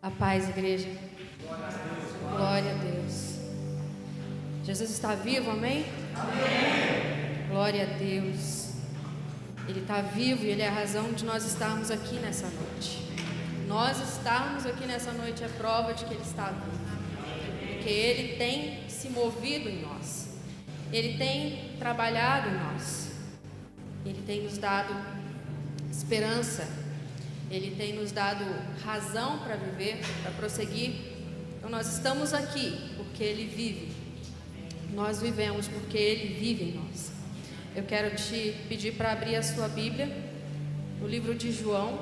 A paz, igreja. Glória a Deus. Jesus está vivo, amém? Amém. Glória a Deus. Ele está vivo e Ele é a razão de nós estarmos aqui nessa noite. Nós estarmos aqui nessa noite é prova de que Ele está vivo. Porque Ele tem se movido em nós. Ele tem trabalhado em nós. Ele tem nos dado esperança. Ele tem nos dado razão para viver, para prosseguir. Então nós estamos aqui porque Ele vive. Nós vivemos porque Ele vive em nós. Eu quero te pedir para abrir a sua Bíblia no livro de João,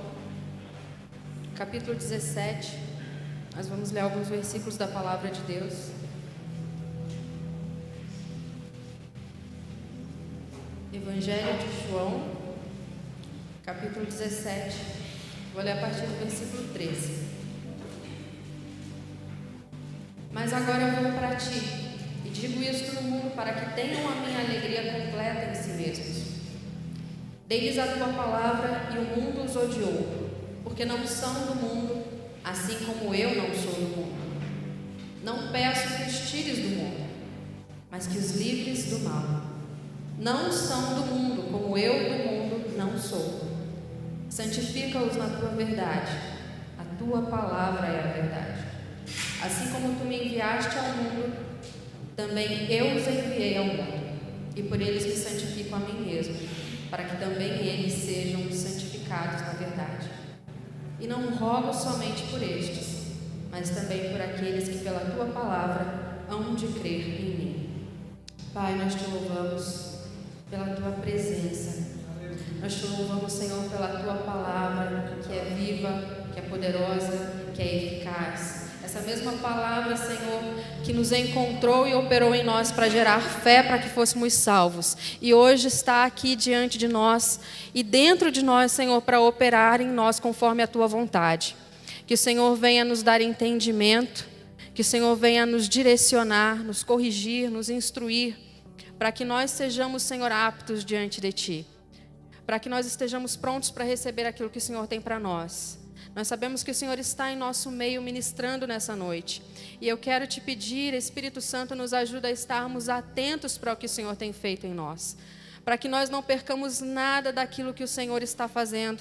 capítulo 17. Nós vamos ler alguns versículos da palavra de Deus. Evangelho de João, capítulo 17. Vou ler a partir do versículo 13. Mas agora eu vou para ti, e digo isto no mundo para que tenham a minha alegria completa em si mesmos. Dei-lhes a tua palavra e o mundo os odiou, porque não são do mundo, assim como eu não sou do mundo. Não peço que os tires do mundo, mas que os livres do mal. Não são do mundo, como eu do mundo não sou. Santifica-os na tua verdade. A tua palavra é a verdade. Assim como tu me enviaste ao mundo, também eu os enviei ao mundo. E por eles me santifico a mim mesmo, para que também eles sejam santificados na verdade. E não rogo somente por estes, mas também por aqueles que pela tua palavra hão de crer em mim. Pai, nós te louvamos pela tua presença. Nós te louvamos, Senhor, pela tua palavra, que é viva, que é poderosa, que é eficaz. Essa mesma palavra, Senhor, que nos encontrou e operou em nós para gerar fé para que fôssemos salvos. E hoje está aqui diante de nós e dentro de nós, Senhor, para operar em nós conforme a tua vontade. Que o Senhor venha nos dar entendimento, que o Senhor venha nos direcionar, nos corrigir, nos instruir, para que nós sejamos, Senhor, aptos diante de ti. Para que nós estejamos prontos para receber aquilo que o Senhor tem para nós. Nós sabemos que o Senhor está em nosso meio ministrando nessa noite. E eu quero te pedir, Espírito Santo, nos ajuda a estarmos atentos para o que o Senhor tem feito em nós. Para que nós não percamos nada daquilo que o Senhor está fazendo.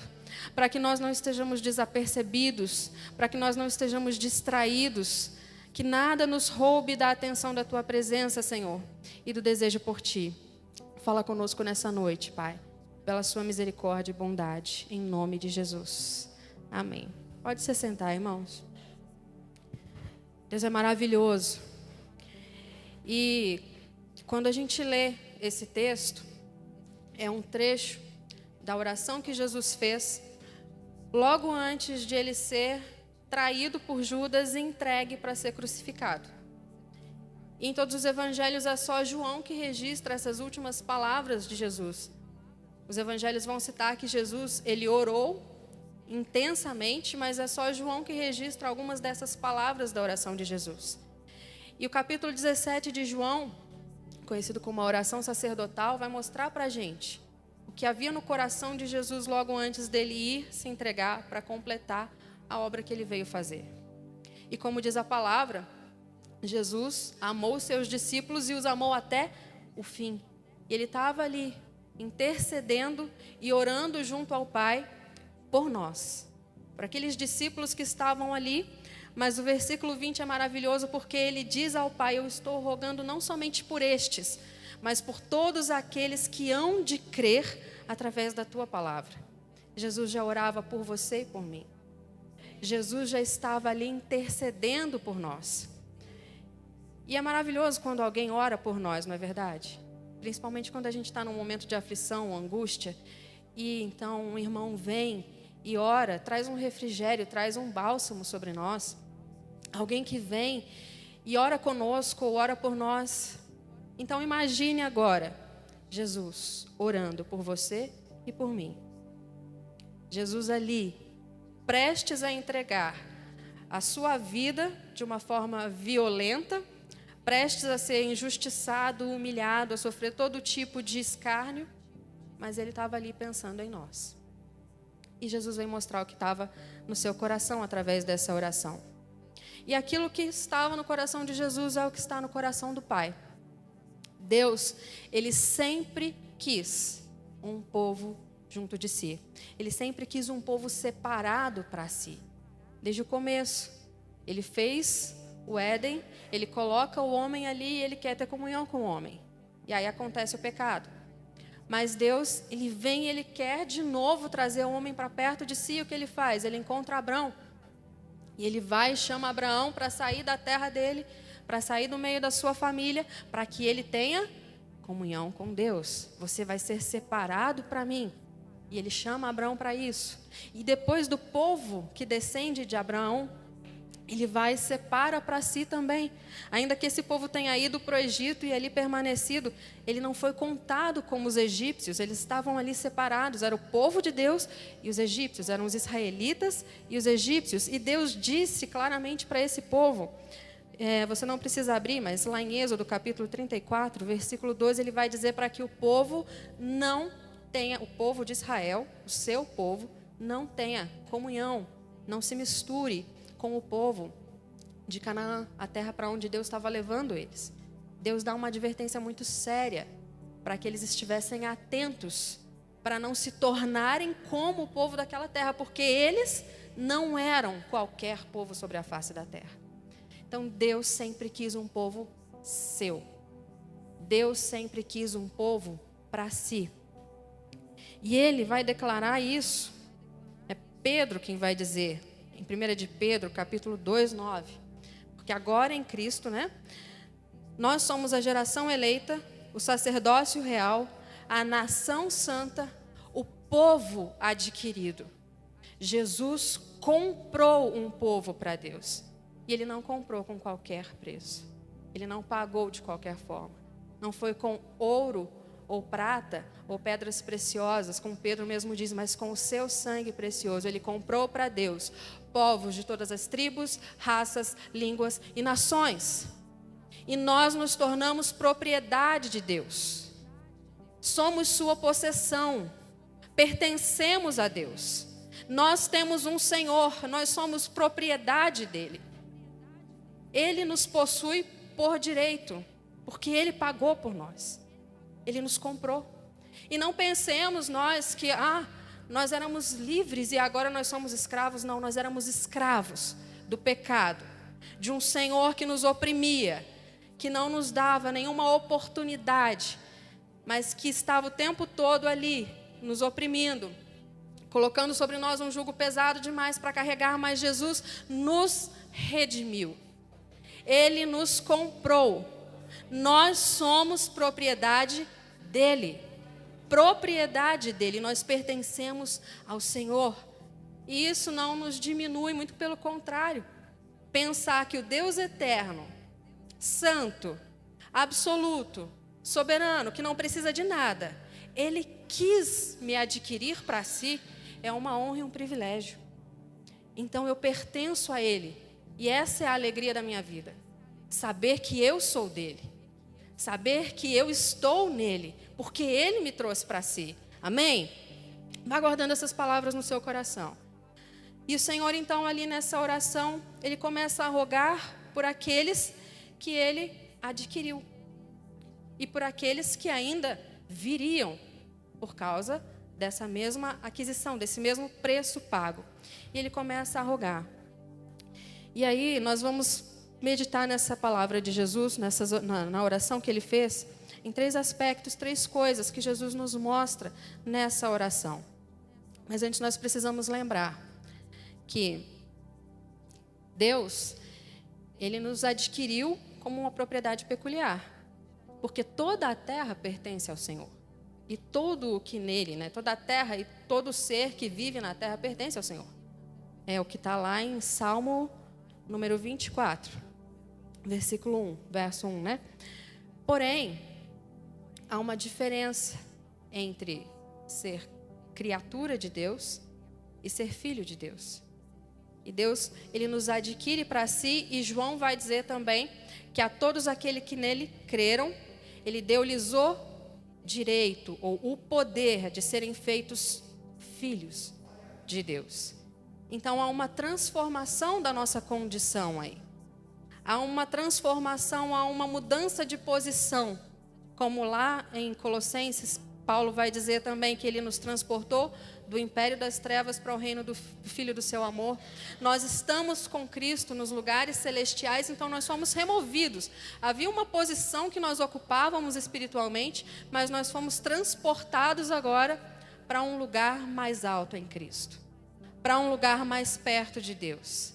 Para que nós não estejamos desapercebidos. Para que nós não estejamos distraídos. Que nada nos roube da atenção da tua presença, Senhor, e do desejo por ti. Fala conosco nessa noite, Pai. Pela sua misericórdia e bondade, em nome de Jesus. Amém. Pode se sentar, irmãos. Deus é maravilhoso. E quando a gente lê esse texto, é um trecho da oração que Jesus fez logo antes de ele ser traído por Judas e entregue para ser crucificado. E em todos os evangelhos é só João que registra essas últimas palavras de Jesus. Os evangelhos vão citar que Jesus, ele orou intensamente, mas é só João que registra algumas dessas palavras da oração de Jesus. E o capítulo 17 de João, conhecido como a oração sacerdotal, vai mostrar para a gente o que havia no coração de Jesus logo antes dele ir se entregar para completar a obra que ele veio fazer. E como diz a palavra, Jesus amou seus discípulos e os amou até o fim. E ele estava ali, intercedendo e orando junto ao Pai por nós, para aqueles discípulos que estavam ali. Mas o versículo 20 é maravilhoso porque ele diz ao Pai: eu estou rogando não somente por estes, mas por todos aqueles que hão de crer através da tua palavra. Jesus já orava por você e por mim. Jesus já estava ali intercedendo por nós. E é maravilhoso quando alguém ora por nós, não é verdade? Principalmente quando a gente está num momento de aflição, angústia, e então um irmão vem e ora, traz um refrigério, traz um bálsamo sobre nós. Alguém que vem e ora conosco ou ora por nós. Então imagine agora Jesus orando por você e por mim. Jesus ali, prestes a entregar a sua vida de uma forma violenta, prestes a ser injustiçado, humilhado, a sofrer todo tipo de escárnio, mas ele estava ali pensando em nós. E Jesus vem mostrar o que estava no seu coração através dessa oração. E aquilo que estava no coração de Jesus é o que está no coração do Pai. Deus, Ele sempre quis um povo junto de si. Ele sempre quis um povo separado para si. Desde o começo, Ele fez o Éden, Ele coloca o homem ali e Ele quer ter comunhão com o homem. E aí acontece o pecado. Mas Deus, Ele vem e Ele quer de novo trazer o homem para perto de si. O que Ele faz? Ele encontra Abrão. E Ele vai e chama Abraão para sair da terra dele, para sair do meio da sua família, para que ele tenha comunhão com Deus. Você vai ser separado para mim. E Ele chama Abraão para isso. E depois do povo que descende de Abraão, Ele vai e separa para si também. Ainda que esse povo tenha ido para o Egito e ali permanecido, ele não foi contado como os egípcios, eles estavam ali separados. Era o povo de Deus e os egípcios, eram os israelitas e os egípcios. E Deus disse claramente para esse povo, você não precisa abrir, mas lá em Êxodo capítulo 34, versículo 12, Ele vai dizer para que o povo não tenha, o povo de Israel, o seu povo, não tenha comunhão, não se misture com o povo de Canaã, a terra para onde Deus estava levando eles. Deus dá uma advertência muito séria para que eles estivessem atentos, para não se tornarem como o povo daquela terra, porque eles não eram qualquer povo sobre a face da terra. Então Deus sempre quis um povo seu. Deus sempre quis um povo para si. E Ele vai declarar isso. É Pedro quem vai dizer, em 1 de Pedro, capítulo 2, 9. Porque agora em Cristo, nós somos a geração eleita, o sacerdócio real, a nação santa, o povo adquirido. Jesus comprou um povo para Deus. E Ele não comprou com qualquer preço. Ele não pagou de qualquer forma. Não foi com ouro ou prata, ou pedras preciosas, como Pedro mesmo diz, mas com o seu sangue precioso. Ele comprou para Deus povos de todas as tribos, raças, línguas e nações. E nós nos tornamos propriedade de Deus. Somos sua possessão. Pertencemos a Deus. Nós temos um Senhor, nós somos propriedade dEle. Ele nos possui por direito, porque Ele pagou por nós. Ele nos comprou. E não pensemos nós que, nós éramos livres e agora nós somos escravos. Não, nós éramos escravos do pecado, de um Senhor que nos oprimia, que não nos dava nenhuma oportunidade, mas que estava o tempo todo ali, nos oprimindo, colocando sobre nós um jugo pesado demais para carregar, mas Jesus nos redimiu. Ele nos comprou. Nós somos propriedade dEle. Propriedade dEle. Nós pertencemos ao Senhor. E isso não nos diminui, muito pelo contrário. Pensar que o Deus eterno, santo, absoluto, soberano, que não precisa de nada, Ele quis me adquirir para si, é uma honra e um privilégio. Então eu pertenço a Ele. E essa é a alegria da minha vida. Saber que eu sou dEle. Saber que eu estou nele, porque Ele me trouxe para si. Amém? Vá guardando essas palavras no seu coração. E o Senhor, então, ali nessa oração, Ele começa a rogar por aqueles que Ele adquiriu. E por aqueles que ainda viriam, por causa dessa mesma aquisição, desse mesmo preço pago. E Ele começa a rogar. E aí nós vamos meditar nessa palavra de Jesus, na oração que Ele fez, em 3 aspectos, 3 coisas que Jesus nos mostra nessa oração. Mas antes nós precisamos lembrar que Deus, Ele nos adquiriu como uma propriedade peculiar, porque toda a terra pertence ao Senhor. E tudo o que nele, toda a terra e todo ser que vive na terra pertence ao Senhor. É o que está lá em Salmo número 24. Versículo 1, verso 1, Porém, há uma diferença entre ser criatura de Deus e ser filho de Deus. E Deus, Ele nos adquire para si, e João vai dizer também que a todos aqueles que nele creram, Ele deu-lhes o direito ou o poder de serem feitos filhos. de Deus. Então há uma transformação da nossa condição aí. Há uma transformação, há uma mudança de posição. Como lá em Colossenses, Paulo vai dizer também que ele nos transportou do império das trevas para o reino do Filho do seu amor. Nós estamos com Cristo nos lugares celestiais, então nós fomos removidos. Havia uma posição que nós ocupávamos espiritualmente, mas nós fomos transportados agora para um lugar mais alto em Cristo. Para um lugar mais perto de Deus.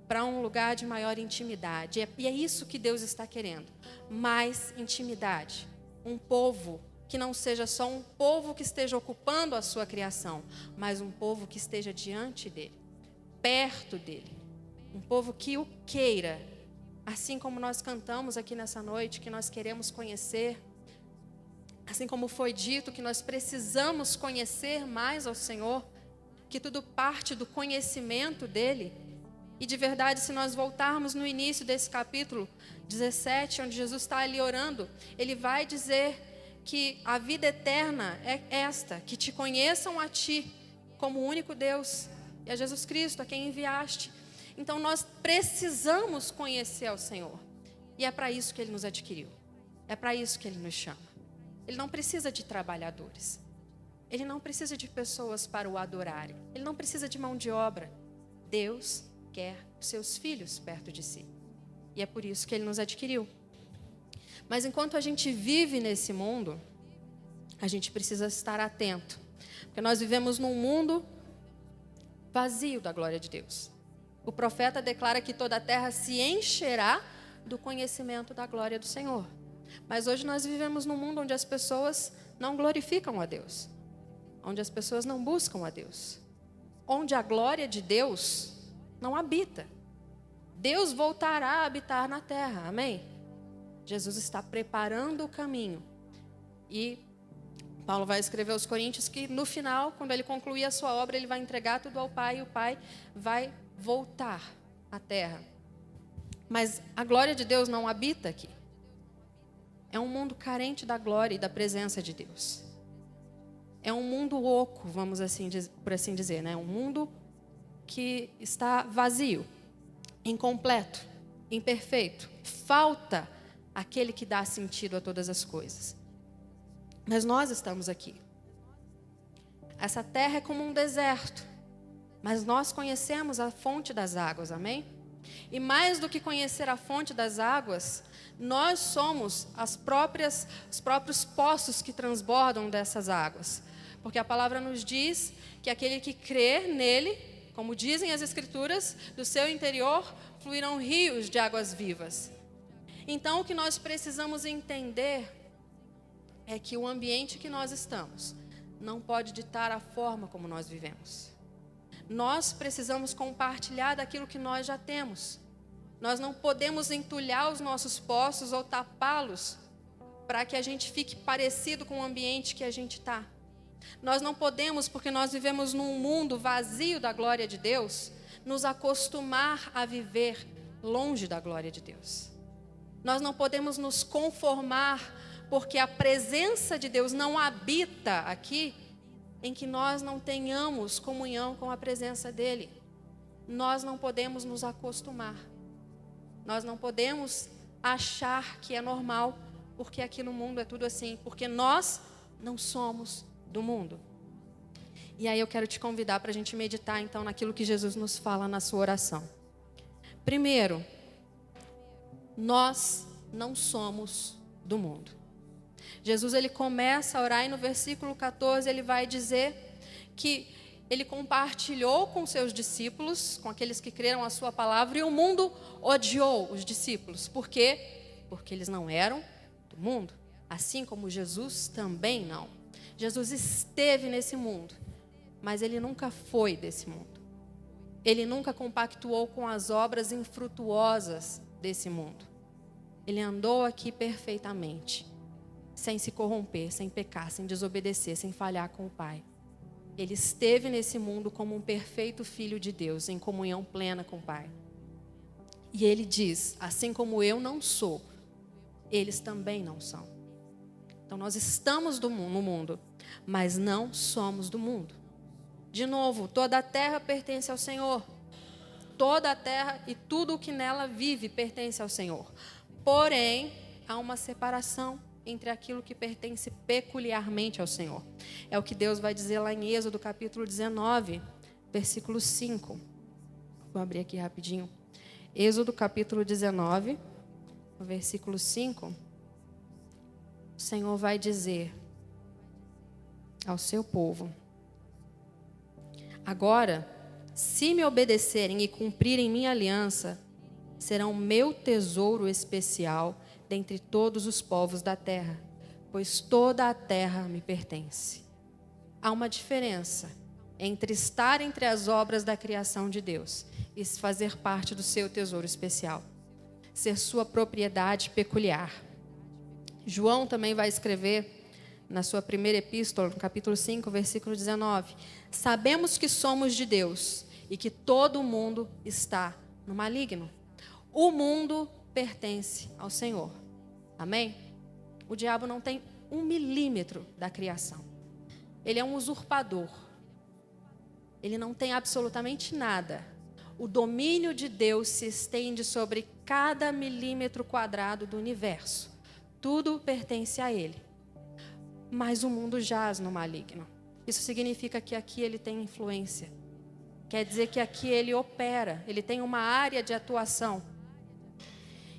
Para um lugar de maior intimidade. E é isso que Deus está querendo. Mais intimidade. Um povo que não seja só um povo que esteja ocupando a sua criação, mas um povo que esteja diante dele, perto dele. Um povo que o queira. Assim como nós cantamos aqui nessa noite, que nós queremos conhecer. Assim como foi dito que nós precisamos conhecer mais ao Senhor, que tudo parte do conhecimento dele. E de verdade, se nós voltarmos no início desse capítulo 17, onde Jesus está ali orando, ele vai dizer que a vida eterna é esta, que te conheçam a ti como o único Deus, e a Jesus Cristo, a quem enviaste. Então nós precisamos conhecer ao Senhor. E é para isso que ele nos adquiriu. É para isso que ele nos chama. Ele não precisa de trabalhadores. Ele não precisa de pessoas para o adorarem. Ele não precisa de mão de obra. Deus quer os seus filhos perto de si. E é por isso que ele nos adquiriu. Mas enquanto a gente vive nesse mundo, a gente precisa estar atento. Porque nós vivemos num mundo vazio da glória de Deus. O profeta declara que toda a terra se encherá do conhecimento da glória do Senhor. Mas hoje nós vivemos num mundo onde as pessoas não glorificam a Deus. Onde as pessoas não buscam a Deus. Onde a glória de Deus não habita. Deus voltará a habitar na terra, amém? Jesus está preparando o caminho. E Paulo vai escrever aos Coríntios que no final, quando ele concluir a sua obra, ele vai entregar tudo ao Pai e o Pai vai voltar à terra. Mas a glória de Deus não habita aqui. É um mundo carente da glória e da presença de Deus. É um mundo oco, vamos assim, por assim dizer, né? Um mundo que está vazio, incompleto, imperfeito. Falta aquele que dá sentido a todas as coisas. Mas nós estamos aqui. Essa terra é como um deserto, mas nós conhecemos a fonte das águas, amém? E mais do que conhecer a fonte das águas, nós somos os próprios poços que transbordam dessas águas. Porque a palavra nos diz que aquele que crê nele, como dizem as Escrituras, do seu interior fluirão rios de águas vivas. Então, o que nós precisamos entender é que o ambiente que nós estamos não pode ditar a forma como nós vivemos. Nós precisamos compartilhar daquilo que nós já temos. Nós não podemos entulhar os nossos poços ou tapá-los para que a gente fique parecido com o ambiente que a gente está. Nós não podemos, porque nós vivemos num mundo vazio da glória de Deus, nos acostumar a viver longe da glória de Deus. Nós não podemos nos conformar, porque a presença de Deus não habita aqui, em que nós não tenhamos comunhão com a presença dEle. Nós não podemos nos acostumar. Nós não podemos achar que é normal, porque aqui no mundo é tudo assim, porque nós não somos do mundo. E aí eu quero te convidar para a gente meditar então naquilo que Jesus nos fala na sua oração. Primeiro, nós não somos do mundo. Jesus ele começa a orar e no versículo 14 ele vai dizer que ele compartilhou com seus discípulos, com aqueles que creram a sua palavra, e o mundo odiou os discípulos. Por quê? Porque eles não eram do mundo, assim como Jesus também não. Jesus esteve nesse mundo, mas ele nunca foi desse mundo. Ele nunca compactuou com as obras infrutuosas desse mundo. Ele andou aqui perfeitamente, sem se corromper, sem pecar, sem desobedecer, sem falhar com o Pai. Ele esteve nesse mundo como um perfeito filho de Deus, em comunhão plena com o Pai. E ele diz, assim como eu não sou, eles também não são. Então nós estamos no mundo, mas não somos do mundo. De novo, toda a terra pertence ao Senhor. Toda a terra e tudo o que nela vive pertence ao Senhor. Porém, há uma separação entre aquilo que pertence peculiarmente ao Senhor. É o que Deus vai dizer lá em Êxodo capítulo 19, versículo 5. Vou abrir aqui rapidinho. Êxodo capítulo 19, versículo 5. O Senhor vai dizer ao seu povo: agora, se me obedecerem e cumprirem minha aliança, serão meu tesouro especial dentre todos os povos da terra, pois toda a terra me pertence. Há uma diferença entre estar entre as obras da criação de Deus e fazer parte do seu tesouro especial, ser sua propriedade peculiar. João também vai escrever na sua primeira epístola, no capítulo 5, versículo 19: sabemos que somos de Deus e que todo o mundo está no maligno. O mundo pertence ao Senhor. Amém? O diabo não tem 1 milímetro da criação. Ele é um usurpador. Ele não tem absolutamente nada. O domínio de Deus se estende sobre cada milímetro quadrado do universo. Tudo pertence a Ele. Mas o mundo jaz no maligno. Isso significa que aqui ele tem influência. Quer dizer que aqui ele opera, ele tem uma área de atuação.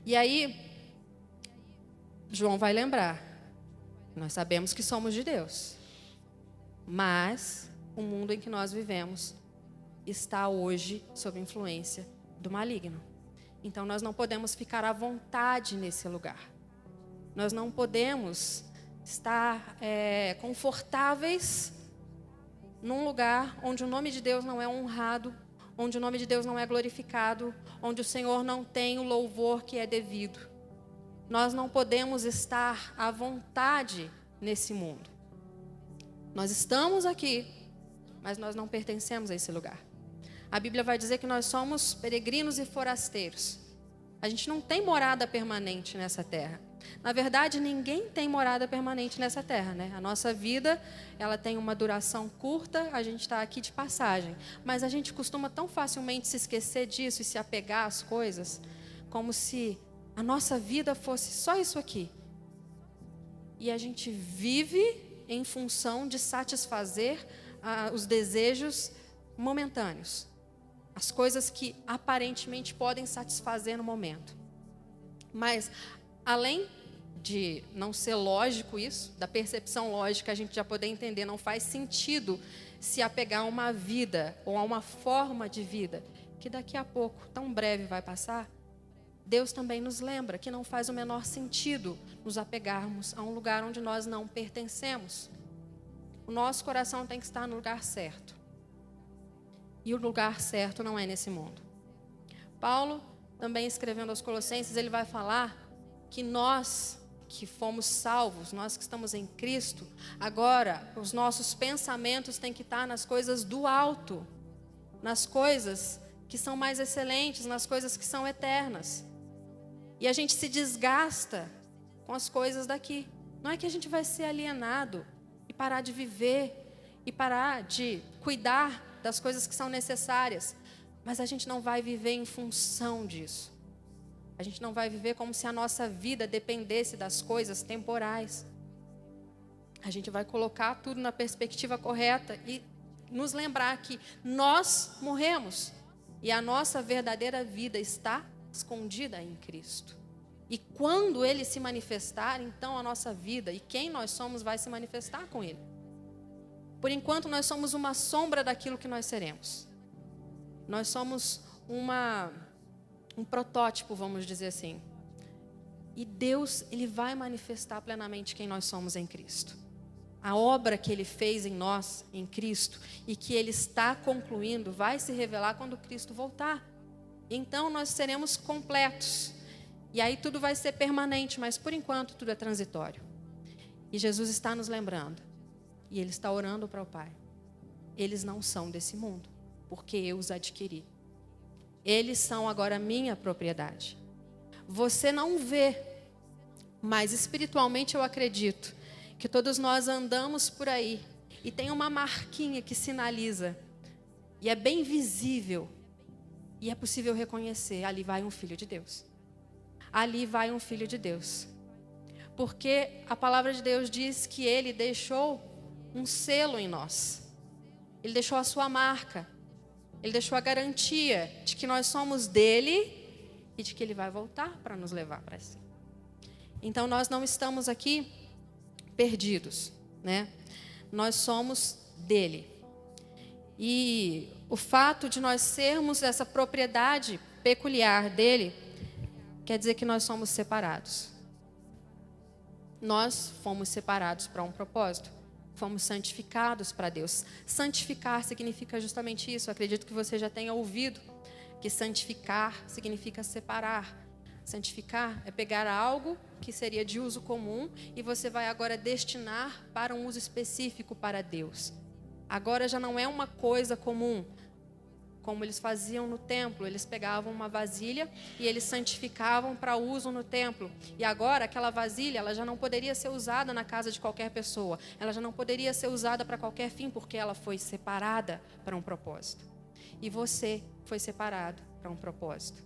E aí, João vai lembrar, nós sabemos que somos de Deus, mas o mundo em que nós vivemos está hoje sob influência do maligno. Então nós não podemos ficar à vontade nesse lugar. Nós não podemos estar confortáveis num lugar onde o nome de Deus não é honrado, onde o nome de Deus não é glorificado, onde o Senhor não tem o louvor que é devido. Nós não podemos estar à vontade nesse mundo. Nós estamos aqui, mas nós não pertencemos a esse lugar. A Bíblia vai dizer que nós somos peregrinos e forasteiros. A gente não tem morada permanente nessa terra. Na verdade, ninguém tem morada permanente nessa terra, né? A nossa vida, ela tem uma duração curta, a gente está aqui de passagem. Mas a gente costuma tão facilmente se esquecer disso e se apegar às coisas, como se a nossa vida fosse só isso aqui. E a gente vive em função de satisfazer os desejos momentâneos. As coisas que aparentemente podem satisfazer no momento. Mas, além de não ser lógico isso, da percepção lógica a gente já poder entender, não faz sentido se apegar a uma vida ou a uma forma de vida que daqui a pouco, tão breve, vai passar. Deus também nos lembra que não faz o menor sentido nos apegarmos a um lugar onde nós não pertencemos. O nosso coração tem que estar no lugar certo. E o lugar certo não é nesse mundo. Paulo, também escrevendo aos Colossenses, ele vai falar que nós que fomos salvos, nós que estamos em Cristo, agora os nossos pensamentos têm que estar nas coisas do alto, nas coisas que são mais excelentes, nas coisas que são eternas. E a gente se desgasta com as coisas daqui. Não é que a gente vai ser alienado e parar de viver e parar de cuidar das coisas que são necessárias, mas a gente não vai viver em função disso. A gente não vai viver como se a nossa vida dependesse das coisas temporais. A gente vai colocar tudo na perspectiva correta e nos lembrar que nós morremos e a nossa verdadeira vida está escondida em Cristo. E quando Ele se manifestar, então a nossa vida e quem nós somos vai se manifestar com Ele. Por enquanto, nós somos uma sombra daquilo que nós seremos. Nós somos um protótipo, vamos dizer assim. E Deus, Ele vai manifestar plenamente quem nós somos em Cristo. A obra que Ele fez em nós, em Cristo, e que Ele está concluindo, vai se revelar quando Cristo voltar. Então, nós seremos completos. E aí tudo vai ser permanente, mas por enquanto tudo é transitório. E Jesus está nos lembrando. E Ele está orando para o Pai. Eles não são desse mundo, porque eu os adquiri. Eles são agora minha propriedade. Você não vê, mas espiritualmente eu acredito que todos nós andamos por aí e tem uma marquinha que sinaliza, e é bem visível, e é possível reconhecer, ali vai um filho de Deus. Ali vai um filho de Deus. Porque a palavra de Deus diz que Ele deixou um selo em nós. Ele deixou a sua marca. Ele deixou a garantia de que nós somos dele e de que Ele vai voltar para nos levar para si. Então nós não estamos aqui perdidos, né? Nós somos dele. E o fato de nós sermos essa propriedade peculiar dele, quer dizer que nós somos separados. Nós fomos separados para um propósito. Fomos santificados para Deus. Santificar significa justamente isso. Eu acredito que você já tenha ouvido que santificar significa separar. Santificar é pegar algo que seria de uso comum e você vai agora destinar para um uso específico para Deus. Agora já não é uma coisa comum, como eles faziam no templo. Eles pegavam uma vasilha e eles santificavam para uso no templo. E agora aquela vasilha, ela já não poderia ser usada na casa de qualquer pessoa. Ela já não poderia ser usada para qualquer fim, porque ela foi separada para um propósito. E você foi separado para um propósito,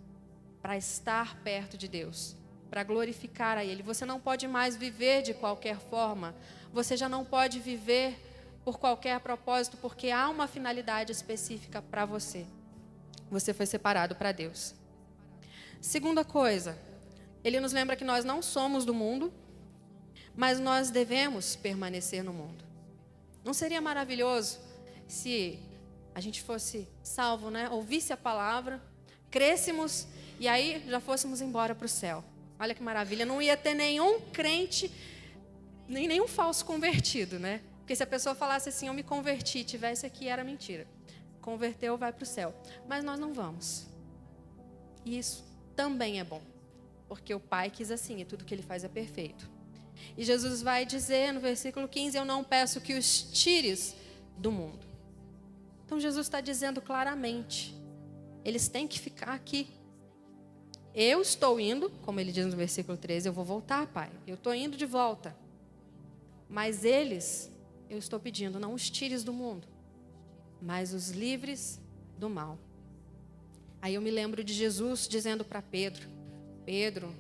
para estar perto de Deus, para glorificar a Ele. Você não pode mais viver de qualquer forma. Você já não pode viver por qualquer propósito, porque há uma finalidade específica para você. Você foi separado para Deus. Segunda coisa, ele nos lembra que nós não somos do mundo, mas nós devemos permanecer no mundo. Não seria maravilhoso se a gente fosse salvo, né? Ouvisse a palavra, crêssemos e aí já fôssemos embora para o céu. Olha que maravilha, não ia ter nenhum crente, nem nenhum falso convertido, né? Porque se a pessoa falasse assim, eu me converti, tivesse aqui, era mentira. Converteu, vai para o céu. Mas nós não vamos. E isso também é bom. Porque o Pai quis assim, e tudo que Ele faz é perfeito. E Jesus vai dizer no versículo 15, eu não peço que os tires do mundo. Então Jesus está dizendo claramente, eles têm que ficar aqui. Eu estou indo, como Ele diz no versículo 13, eu vou voltar, Pai. Eu estou indo de volta. Mas eles... eu estou pedindo, não os tires do mundo, mas os livres do mal. Aí eu me lembro de Jesus dizendo para Pedro, Pedro,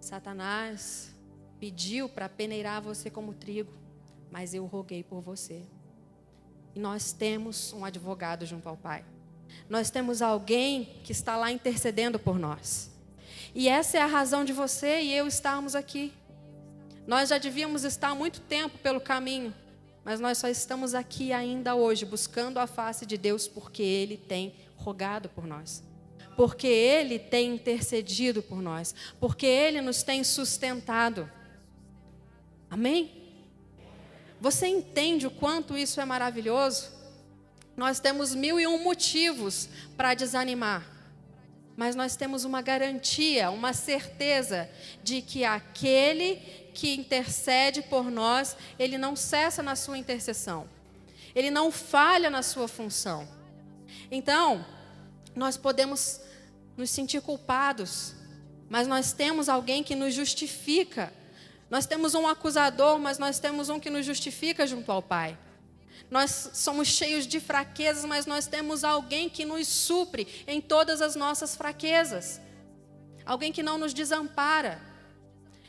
Satanás pediu para peneirar você como trigo, mas eu roguei por você. E nós temos um advogado junto ao Pai. Nós temos alguém que está lá intercedendo por nós. E essa é a razão de você e eu estarmos aqui. Nós já devíamos estar há muito tempo pelo caminho, mas nós só estamos aqui ainda hoje, buscando a face de Deus, porque Ele tem rogado por nós. Porque Ele tem intercedido por nós. Porque Ele nos tem sustentado. Amém? Você entende o quanto isso é maravilhoso? Nós temos 1001 motivos para desanimar. Mas nós temos uma garantia, uma certeza de que aquele que intercede por nós, Ele não cessa na sua intercessão. Ele não falha na sua função. Então, nós podemos nos sentir culpados, mas nós temos alguém que nos justifica. Nós temos um acusador, mas nós temos um que nos justifica junto ao Pai. Nós somos cheios de fraquezas, mas nós temos alguém que nos supre em todas as nossas fraquezas. Alguém que não nos desampara.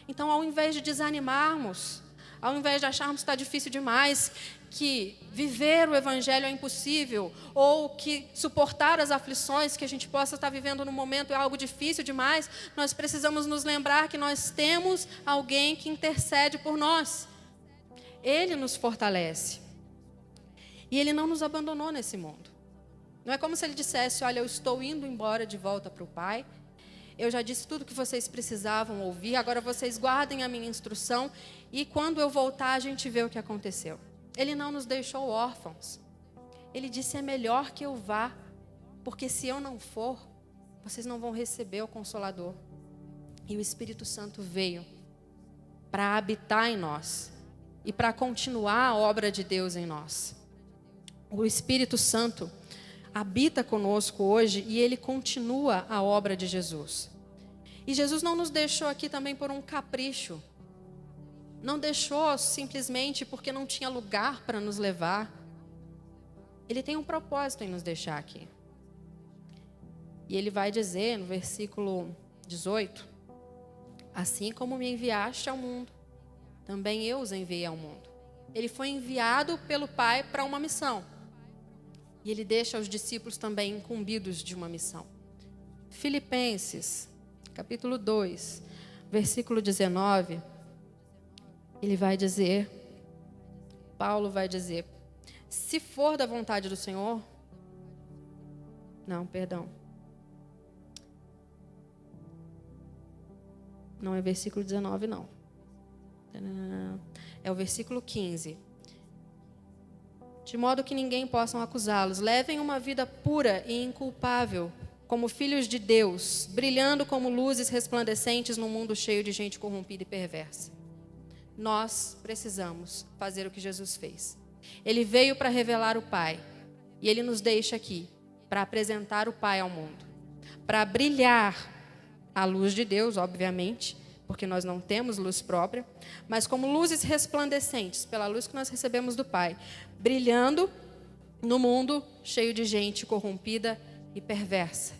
Então, ao invés de desanimarmos, ao invés de acharmos que está difícil demais, que viver o Evangelho é impossível, ou que suportar as aflições que a gente possa estar vivendo no momento é algo difícil demais, nós precisamos nos lembrar que nós temos alguém que intercede por nós. Ele nos fortalece. E Ele não nos abandonou nesse mundo. Não é como se Ele dissesse, olha, eu estou indo embora de volta para o Pai. Eu já disse tudo que vocês precisavam ouvir. Agora vocês guardem a minha instrução. E quando eu voltar, a gente vê o que aconteceu. Ele não nos deixou órfãos. Ele disse, é melhor que eu vá. Porque se eu não for, vocês não vão receber o Consolador. E o Espírito Santo veio para habitar em nós. E para continuar a obra de Deus em nós. O Espírito Santo habita conosco hoje e Ele continua a obra de Jesus. E Jesus não nos deixou aqui também por um capricho. não deixou simplesmente porque não tinha lugar para nos levar. Ele tem um propósito em nos deixar aqui. E ele vai dizer no versículo 18: assim como me enviaste ao mundo, também eu os enviei ao mundo. Ele foi enviado pelo Pai para uma missão. E ele deixa os discípulos também incumbidos de uma missão. Filipenses, capítulo 2, versículo 19, ele vai dizer, Paulo vai dizer: se for da vontade do Senhor, não é versículo 19 não, é o versículo 15. De modo que ninguém possa acusá-los. Levem uma vida pura e inculpável, como filhos de Deus, brilhando como luzes resplandecentes num mundo cheio de gente corrompida e perversa. Nós precisamos fazer o que Jesus fez. Ele veio para revelar o Pai. E Ele nos deixa aqui para apresentar o Pai ao mundo. Para brilhar a luz de Deus, obviamente, porque nós não temos luz própria, mas como luzes resplandecentes, pela luz que nós recebemos do Pai, brilhando no mundo cheio de gente corrompida e perversa.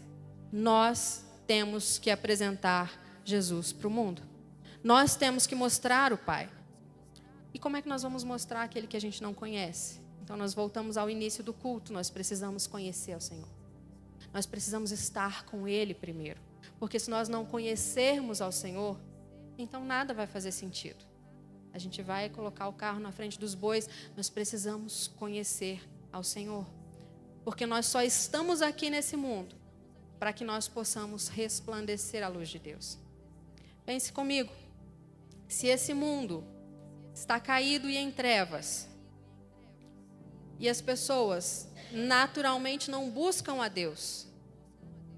Nós temos que apresentar Jesus para o mundo. Nós temos que mostrar o Pai. E como é que nós vamos mostrar aquele que a gente não conhece? Então nós voltamos ao início do culto, nós precisamos conhecer o Senhor. Nós precisamos estar com Ele primeiro. Porque se nós não conhecermos ao Senhor, então nada vai fazer sentido. A gente vai colocar o carro na frente dos bois, nós precisamos conhecer ao Senhor. Porque nós só estamos aqui nesse mundo para que nós possamos resplandecer a luz de Deus. Pense comigo, se esse mundo está caído e em trevas, e as pessoas naturalmente não buscam a Deus,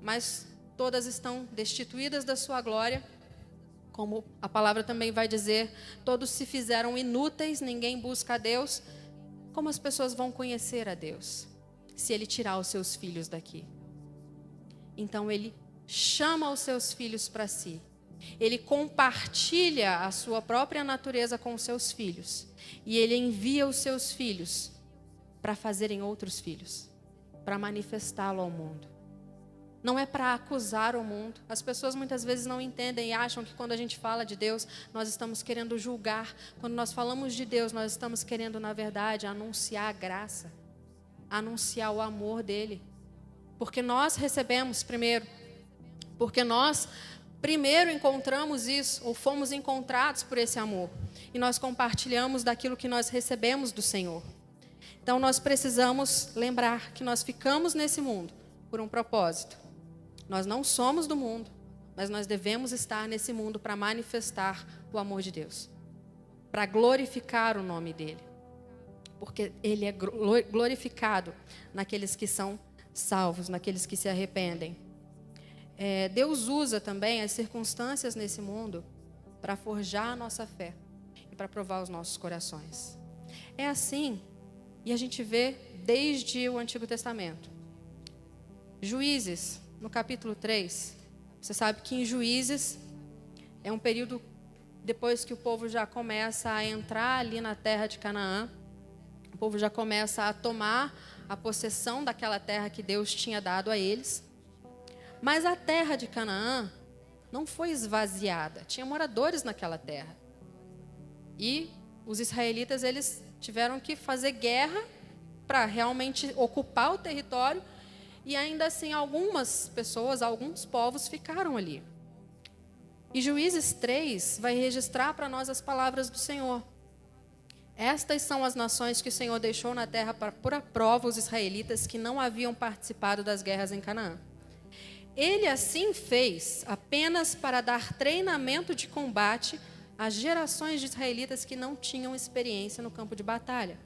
mas todas estão destituídas da sua glória, como a palavra também vai dizer, todos se fizeram inúteis, ninguém busca a Deus. Como as pessoas vão conhecer a Deus se Ele tirar os seus filhos daqui? Então Ele chama os seus filhos para si. Ele compartilha a sua própria natureza com os seus filhos. E Ele envia os seus filhos para fazerem outros filhos, para manifestá-lo ao mundo. Não é para acusar o mundo. As pessoas muitas vezes não entendem e acham que quando a gente fala de Deus, nós estamos querendo julgar. Quando nós falamos de Deus, nós estamos querendo, na verdade, anunciar a graça, anunciar o amor dEle. Porque nós recebemos primeiro, porque nós primeiro encontramos isso, ou fomos encontrados por esse amor. E nós compartilhamos daquilo que nós recebemos do Senhor. Então nós precisamos lembrar que nós ficamos nesse mundo por um propósito. Nós não somos do mundo, mas nós devemos estar nesse mundo para manifestar o amor de Deus, para glorificar o nome dEle, porque Ele é glorificado naqueles que são salvos, naqueles que se arrependem. Deus usa também as circunstâncias nesse mundo para forjar a nossa fé e para provar os nossos corações. É assim, e a gente vê desde o Antigo Testamento. Juízes, no capítulo 3, você sabe que em Juízes é um período depois que o povo já começa a entrar ali na terra de Canaã, o povo já começa a tomar a possessão daquela terra que Deus tinha dado a eles. Mas a terra de Canaã não foi esvaziada, tinha moradores naquela terra. E os israelitas, eles tiveram que fazer guerra para realmente ocupar o território. E ainda assim, algumas pessoas, alguns povos ficaram ali. E Juízes 3 vai registrar para nós as palavras do Senhor. Estas são as nações que o Senhor deixou na terra para pôr à prova os israelitas que não haviam participado das guerras em Canaã. Ele assim fez apenas para dar treinamento de combate às gerações de israelitas que não tinham experiência no campo de batalha.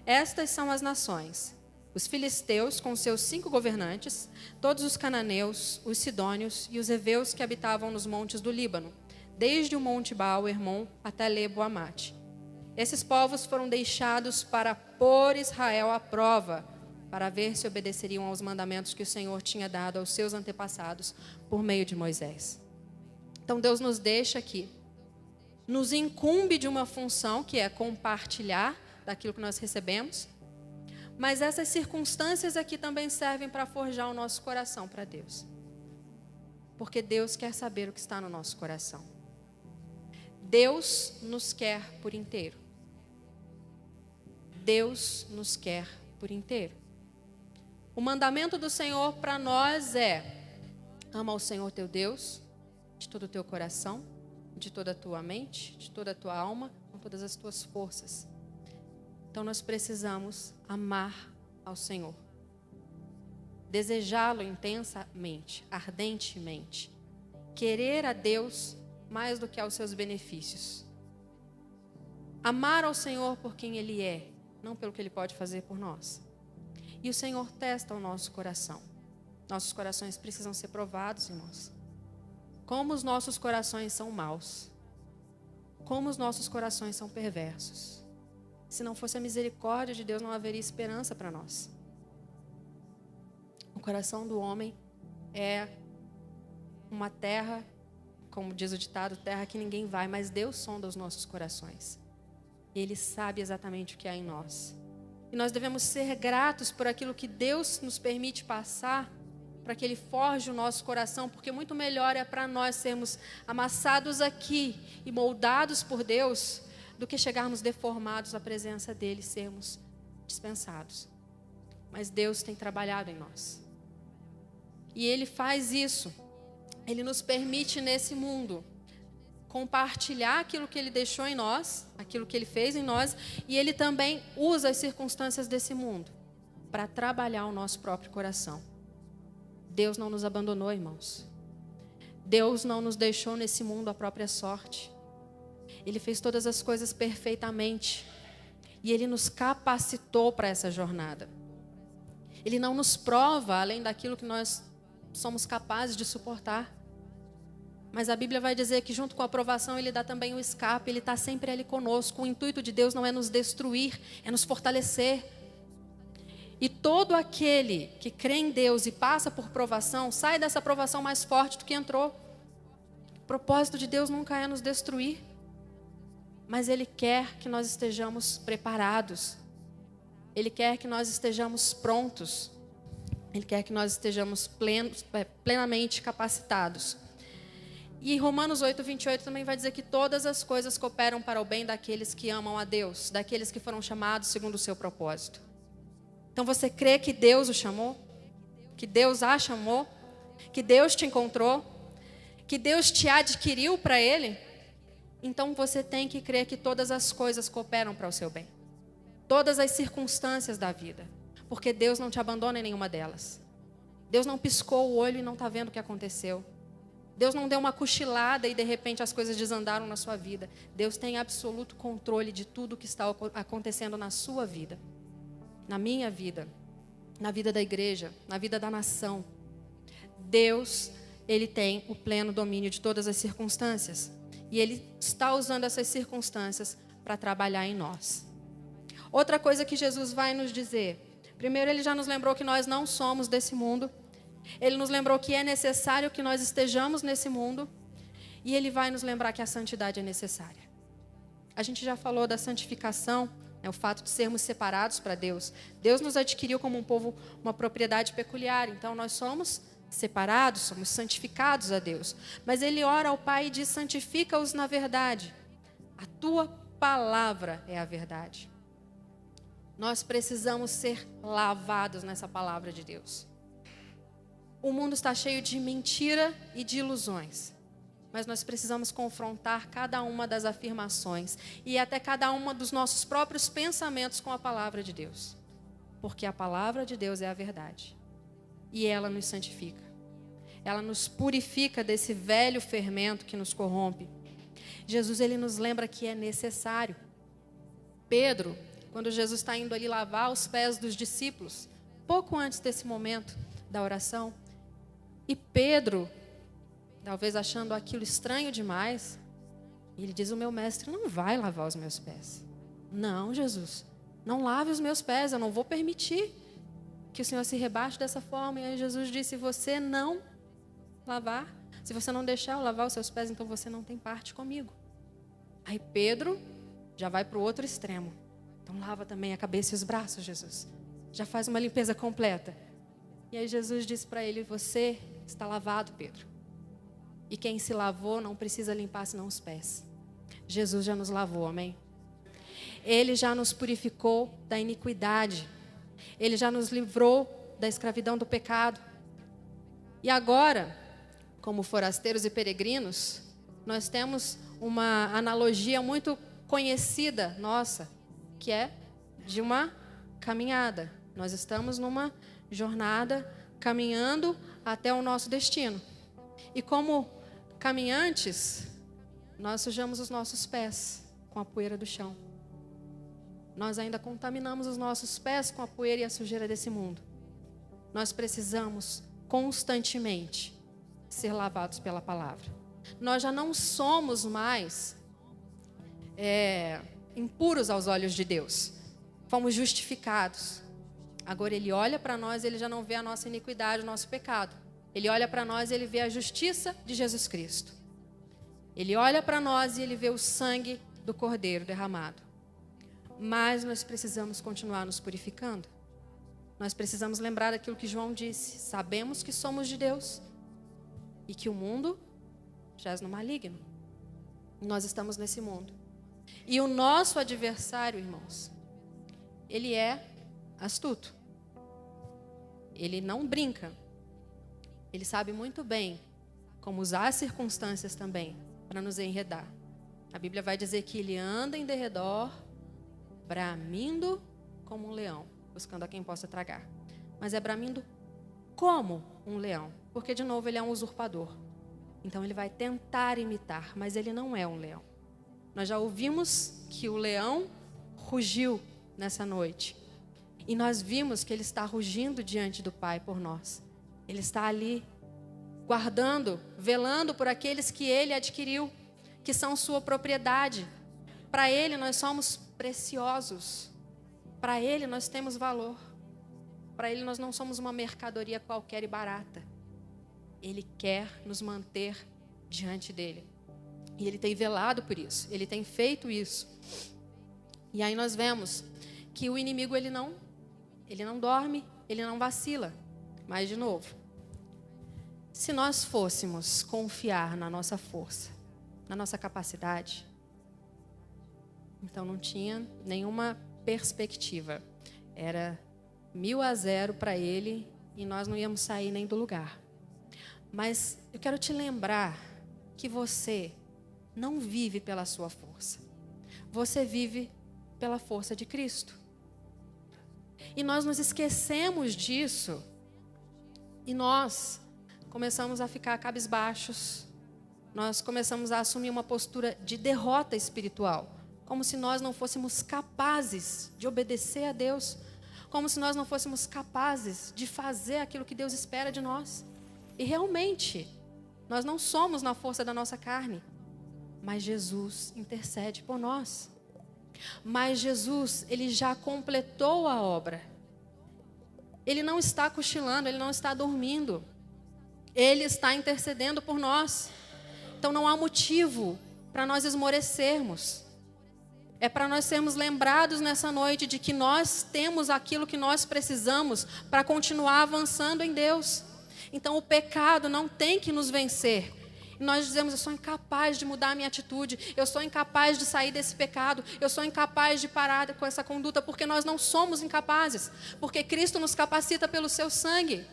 Estas são as nações: os filisteus com seus 5 governantes, todos os cananeus, os sidônios e os heveus que habitavam nos montes do Líbano, desde o monte Baal-Hermon até Lebo-Amate. Esses povos foram deixados para pôr Israel à prova, para ver se obedeceriam aos mandamentos que o Senhor tinha dado aos seus antepassados por meio de Moisés. Então Deus nos deixa aqui nos incumbe de uma função, que é compartilhar daquilo que nós recebemos, mas essas circunstâncias aqui também servem para forjar o nosso coração para Deus. Porque Deus quer saber o que está no nosso coração. Deus nos quer por inteiro. Deus nos quer por inteiro. O mandamento do Senhor para nós é: ama o Senhor teu Deus de todo o teu coração, de toda a tua mente, de toda a tua alma, com todas as tuas forças. Então nós precisamos amar ao Senhor, desejá-lo intensamente, ardentemente, querer a Deus mais do que aos seus benefícios. Amar ao Senhor por quem Ele é, não pelo que Ele pode fazer por nós. E o Senhor testa o nosso coração. Nossos corações precisam ser provados, irmãos. Como os nossos corações são maus. Como os nossos corações são perversos. Se não fosse a misericórdia de Deus, não haveria esperança para nós. O coração do homem é uma terra, como diz o ditado, terra que ninguém vai, mas Deus sonda os nossos corações. Ele sabe exatamente o que há em nós. E nós devemos ser gratos por aquilo que Deus nos permite passar, para que Ele forje o nosso coração, porque muito melhor é para nós sermos amassados aqui e moldados por Deus, do que chegarmos deformados à presença dEle e sermos dispensados. Mas Deus tem trabalhado em nós. E Ele faz isso. Ele nos permite nesse mundo compartilhar aquilo que Ele deixou em nós, aquilo que Ele fez em nós, e Ele também usa as circunstâncias desse mundo para trabalhar o nosso próprio coração. Deus não nos abandonou, irmãos. Deus não nos deixou nesse mundo à própria sorte. Ele fez todas as coisas perfeitamente. E Ele nos capacitou para essa jornada. Ele não nos prova além daquilo que nós somos capazes de suportar. Mas a Bíblia vai dizer que junto com a aprovação Ele dá também o escape. Ele está sempre ali conosco. O intuito de Deus não é nos destruir, é nos fortalecer. E todo aquele que crê em Deus e passa por provação, sai dessa provação mais forte do que entrou. O propósito de Deus nunca é nos destruir. Mas Ele quer que nós estejamos preparados. Ele quer que nós estejamos prontos. Ele quer que nós estejamos plenamente capacitados. E Romanos 8:28 também vai dizer que todas as coisas cooperam para o bem daqueles que amam a Deus, daqueles que foram chamados segundo o seu propósito. Então você crê que Deus o chamou? Que Deus a chamou? Que Deus te encontrou? Que Deus te adquiriu para Ele? Então você tem que crer que todas as coisas cooperam para o seu bem. Todas as circunstâncias da vida. Porque Deus não te abandona em nenhuma delas. Deus não piscou o olho e não está vendo o que aconteceu. Deus não deu uma cochilada e de repente as coisas desandaram na sua vida. Deus tem absoluto controle de tudo que está acontecendo na sua vida. Na minha vida. Na vida da igreja. Na vida da nação. Deus, Ele tem o pleno domínio de todas as circunstâncias. E Ele está usando essas circunstâncias para trabalhar em nós. Outra coisa que Jesus vai nos dizer. Primeiro, Ele já nos lembrou que nós não somos desse mundo. Ele nos lembrou que é necessário que nós estejamos nesse mundo. E Ele vai nos lembrar que a santidade é necessária. A gente já falou da santificação, o fato de sermos separados para Deus. Deus nos adquiriu como um povo, uma propriedade peculiar. Então, nós somos separados, somos santificados a Deus. Mas Ele ora ao Pai e diz: santifica-os na verdade. A tua palavra é a verdade. Nós precisamos ser lavados nessa palavra de Deus. O mundo está cheio de mentira e de ilusões. Mas nós precisamos confrontar cada uma das afirmações e até cada uma dos nossos próprios pensamentos com a palavra de Deus. Porque a palavra de Deus é a verdade. E ela nos santifica. Ela nos purifica desse velho fermento que nos corrompe. Jesus, Ele nos lembra que é necessário. Pedro, quando Jesus está indo ali lavar os pés dos discípulos, pouco antes desse momento da oração, e Pedro, talvez achando aquilo estranho demais, ele diz: o meu mestre não vai lavar os meus pés. Não, Jesus, não lave os meus pés, eu não vou permitir que o Senhor se rebaixe dessa forma. E aí Jesus disse: se você não lavar, se você não deixar eu lavar os seus pés, então você não tem parte comigo. Aí Pedro já vai para o outro extremo. Então lava também a cabeça e os braços, Jesus. Já faz uma limpeza completa. E aí Jesus disse para ele: você está lavado, Pedro. E quem se lavou não precisa limpar senão os pés. Jesus já nos lavou, amém? Ele já nos purificou da iniquidade. Ele já nos livrou da escravidão do pecado. E agora, como forasteiros e peregrinos, nós temos uma analogia muito conhecida nossa, que é de uma caminhada. Nós estamos numa jornada caminhando até o nosso destino. E como caminhantes, nós sujamos os nossos pés com a poeira do chão. Nós ainda contaminamos os nossos pés com a poeira e a sujeira desse mundo. Nós precisamos constantemente ser lavados pela palavra. Nós já não somos mais impuros aos olhos de Deus. Fomos justificados. Agora Ele olha para nós, Ele já não vê a nossa iniquidade, o nosso pecado. Ele olha para nós e Ele vê a justiça de Jesus Cristo. Ele olha para nós e Ele vê o sangue do Cordeiro derramado. Mas nós precisamos continuar nos purificando. Nós precisamos lembrar daquilo que João disse. Sabemos que somos de Deus e que o mundo jaz no maligno. Nós estamos nesse mundo. E o nosso adversário, irmãos, ele é astuto. Ele não brinca. Ele sabe muito bem como usar as circunstâncias também para nos enredar. A Bíblia vai dizer que ele anda em derredor, bramindo como um leão, buscando a quem possa tragar. Mas é bramindo como um leão, porque de novo ele é um usurpador. Então ele vai tentar imitar, mas ele não é um leão. Nós já ouvimos que o leão rugiu nessa noite. E nós vimos que ele está rugindo diante do Pai por nós. Ele está ali guardando, velando por aqueles que ele adquiriu, que são sua propriedade. Para ele nós somos preciosos. Para ele nós temos valor. Para ele nós não somos uma mercadoria qualquer e barata. Ele quer nos manter diante dele. E ele tem velado por isso. Ele tem feito isso. E aí nós vemos que o inimigo ele não dorme, ele não vacila. Mas de novo, se nós fôssemos confiar na nossa força, na nossa capacidade, então não tinha nenhuma perspectiva. Era 1000-0 para ele e nós não íamos sair nem do lugar. Mas eu quero te lembrar que você não vive pela sua força. Você vive pela força de Cristo. E nós nos esquecemos disso e nós começamos a ficar cabisbaixos. Nós começamos a assumir uma postura de derrota espiritual, como se nós não fôssemos capazes de obedecer a Deus, como se nós não fôssemos capazes de fazer aquilo que Deus espera de nós. E realmente, nós não somos na força da nossa carne, mas Jesus intercede por nós. Mas Jesus, ele já completou a obra. Ele não está cochilando, ele não está dormindo. Ele está intercedendo por nós. Então não há motivo para nós esmorecermos. É para nós sermos lembrados nessa noite de que nós temos aquilo que nós precisamos para continuar avançando em Deus. Então o pecado não tem que nos vencer. E nós dizemos: eu sou incapaz de mudar a minha atitude, eu sou incapaz de sair desse pecado, eu sou incapaz de parar com essa conduta, porque nós não somos incapazes, porque Cristo nos capacita pelo seu sangue.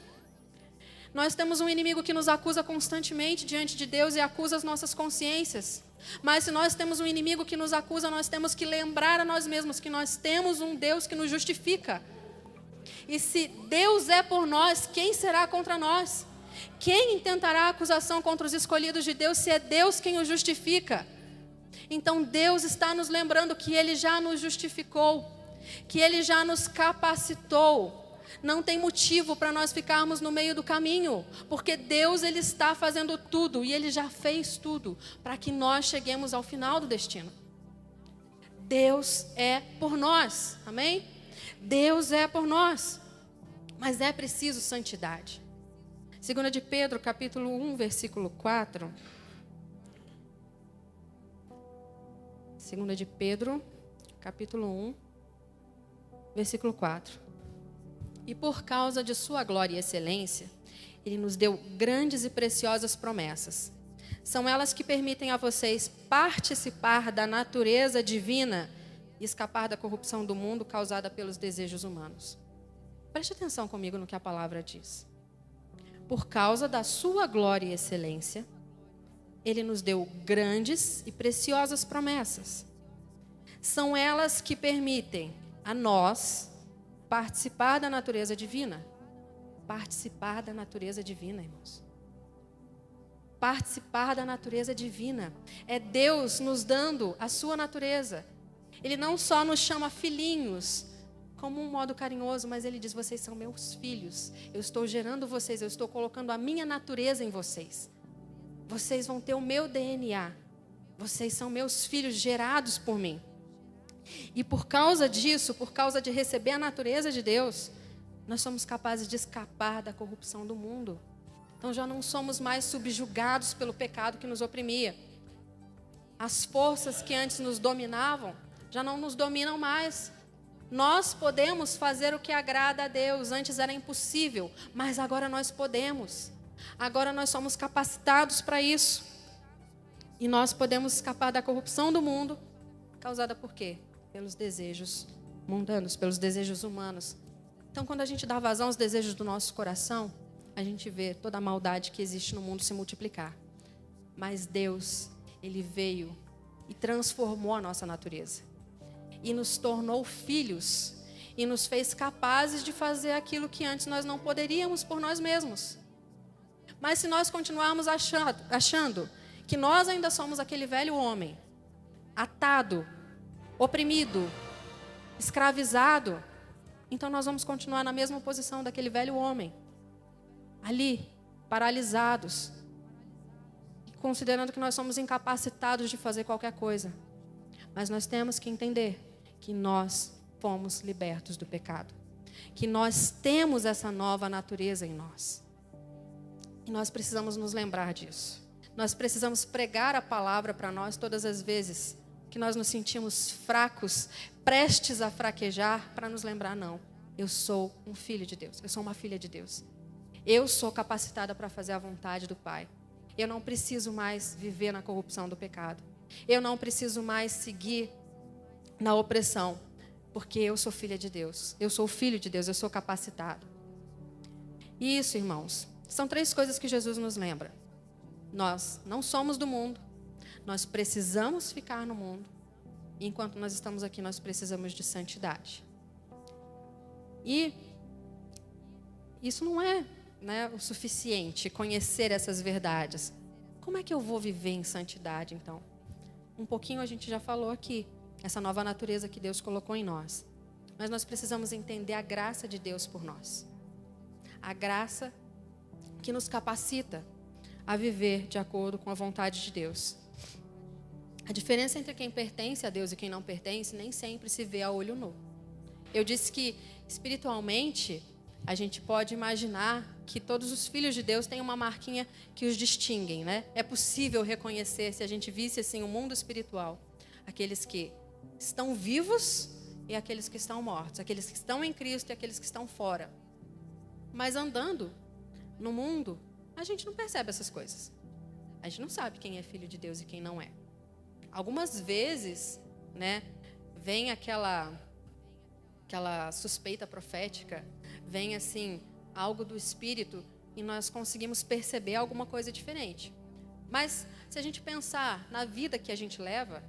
Nós temos um inimigo que nos acusa constantemente diante de Deus e acusa as nossas consciências. Mas se nós temos um inimigo que nos acusa, nós temos que lembrar a nós mesmos que nós temos um Deus que nos justifica. E se Deus é por nós, quem será contra nós? Quem intentará acusação contra os escolhidos de Deus, se é Deus quem os justifica? Então Deus está nos lembrando que Ele já nos justificou, que Ele já nos capacitou. Não tem motivo para nós ficarmos no meio do caminho, porque Deus, Ele está fazendo tudo e Ele já fez tudo para que nós cheguemos ao final do destino. Deus é por nós, amém? Deus é por nós, mas é preciso santidade. 2 de Pedro, capítulo 1, versículo 4. 2 de Pedro, capítulo 1, versículo 4. E por causa de sua glória e excelência, ele nos deu grandes e preciosas promessas. São elas que permitem a vocês participar da natureza divina e escapar da corrupção do mundo causada pelos desejos humanos. Preste atenção comigo no que a palavra diz. Por causa da sua glória e excelência, ele nos deu grandes e preciosas promessas. São elas que permitem a nós participar da natureza divina. Participar da natureza divina, irmãos. Participar da natureza divina. É Deus nos dando a sua natureza. Ele não só nos chama filhinhos, como um modo carinhoso, mas ele diz, vocês são meus filhos. Eu estou gerando vocês, eu estou colocando a minha natureza em vocês. Vocês vão ter o meu DNA. Vocês são meus filhos gerados por mim. E por causa disso, por causa de receber a natureza de Deus, nós somos capazes de escapar da corrupção do mundo. Então já não somos mais subjugados pelo pecado que nos oprimia. As forças que antes nos dominavam, já não nos dominam mais. Nós podemos fazer o que agrada a Deus. Antes era impossível, mas agora nós podemos. Agora nós somos capacitados para isso. E nós podemos escapar da corrupção do mundo, causada por quê? Pelos desejos mundanos, pelos desejos humanos. Então, quando a gente dá vazão aos desejos do nosso coração, a gente vê toda a maldade que existe no mundo se multiplicar. Mas Deus, Ele veio e transformou a nossa natureza. E nos tornou filhos. E nos fez capazes de fazer aquilo que antes nós não poderíamos por nós mesmos. Mas se nós continuarmos achando que nós ainda somos aquele velho homem, atado, oprimido, escravizado, então nós vamos continuar na mesma posição daquele velho homem, ali, paralisados, considerando que nós somos incapacitados de fazer qualquer coisa. Mas nós temos que entender que nós fomos libertos do pecado, que nós temos essa nova natureza em nós. E nós precisamos nos lembrar disso. Nós precisamos pregar a palavra para nós todas as vezes que nós nos sentimos fracos, prestes a fraquejar, para nos lembrar, não, eu sou um filho de Deus, eu sou uma filha de Deus. Eu sou capacitada para fazer a vontade do Pai. Eu não preciso mais viver na corrupção do pecado. Eu não preciso mais seguir na opressão, porque eu sou filha de Deus. Eu sou filho de Deus, eu sou capacitado. E isso, irmãos, são 3 coisas que Jesus nos lembra. Nós não somos do mundo. Nós precisamos ficar no mundo. E enquanto nós estamos aqui, nós precisamos de santidade. E isso não é, o suficiente, conhecer essas verdades. Como é que eu vou viver em santidade, então? Um pouquinho a gente já falou aqui. Essa nova natureza que Deus colocou em nós. Mas nós precisamos entender a graça de Deus por nós. A graça que nos capacita a viver de acordo com a vontade de Deus. A diferença entre quem pertence a Deus e quem não pertence nem sempre se vê a olho nu. Eu disse que, espiritualmente, a gente pode imaginar que todos os filhos de Deus têm uma marquinha que os distinguem, né? É possível reconhecer, se a gente visse assim o mundo espiritual, aqueles que estão vivos e aqueles que estão mortos, aqueles que estão em Cristo e aqueles que estão fora. Mas andando no mundo, a gente não percebe essas coisas. A gente não sabe quem é filho de Deus e quem não é. Algumas vezes, vem aquela suspeita profética, vem assim, algo do Espírito e nós conseguimos perceber alguma coisa diferente. Mas se a gente pensar na vida que a gente leva,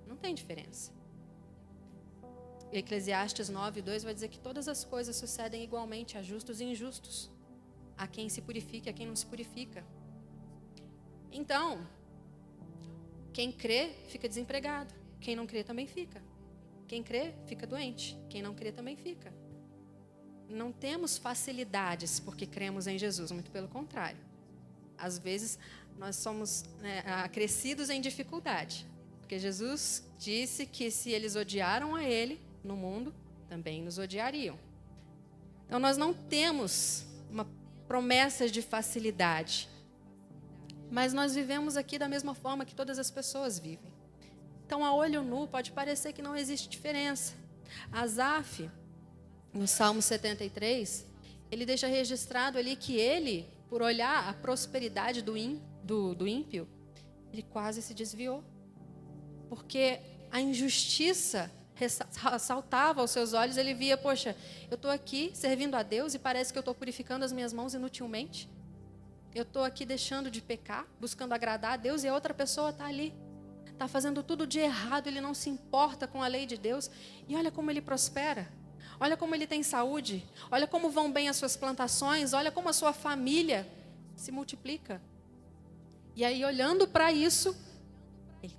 não tem diferença. Eclesiastes 9:2 vai dizer que todas as coisas sucedem igualmente a justos e injustos, a quem se purifica e a quem não se purifica. Então, quem crê fica desempregado, quem não crê também fica. Quem crê fica doente, quem não crê também fica. Não temos facilidades porque cremos em Jesus, muito pelo contrário. Às vezes, nós somos acrescidos em dificuldade, porque Jesus disse que se eles odiaram a Ele no mundo, também nos odiariam. Então, nós não temos uma promessa de facilidade, mas nós vivemos aqui da mesma forma que todas as pessoas vivem. Então, a olho nu, pode parecer que não existe diferença. Asaf, no Salmo 73, ele deixa registrado ali que ele, por olhar a prosperidade do ímpio, ele quase se desviou. Porque a injustiça saltava aos seus olhos, ele via, poxa, eu estou aqui servindo a Deus e parece que eu estou purificando as minhas mãos inutilmente. Eu estou aqui deixando de pecar, buscando agradar a Deus, e a outra pessoa está ali. Está fazendo tudo de errado, ele não se importa com a lei de Deus. E olha como ele prospera. Olha como ele tem saúde. Olha como vão bem as suas plantações. Olha como a sua família se multiplica. E aí, olhando para isso, ele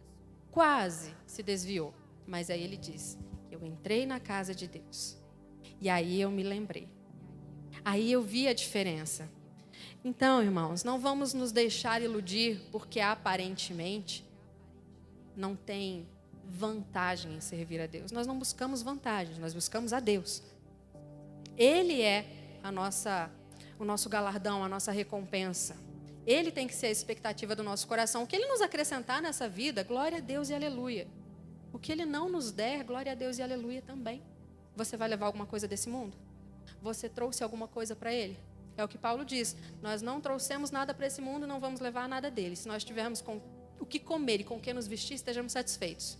quase se desviou. Mas aí ele diz, eu entrei na casa de Deus. E aí eu me lembrei. Aí eu vi a diferença. Então, irmãos, não vamos nos deixar iludir porque aparentemente não tem vantagem em servir a Deus. Nós não buscamos vantagens, nós buscamos a Deus. Ele é o nosso galardão, a nossa recompensa. Ele tem que ser a expectativa do nosso coração. O que Ele nos acrescentar nessa vida, glória a Deus e aleluia. O que Ele não nos der, glória a Deus e aleluia também. Você vai levar alguma coisa desse mundo? Você trouxe alguma coisa para Ele? É o que Paulo diz. Nós não trouxemos nada para esse mundo, não vamos levar nada dele. Se nós tivermos com o que comer e com o que nos vestir, estejamos satisfeitos.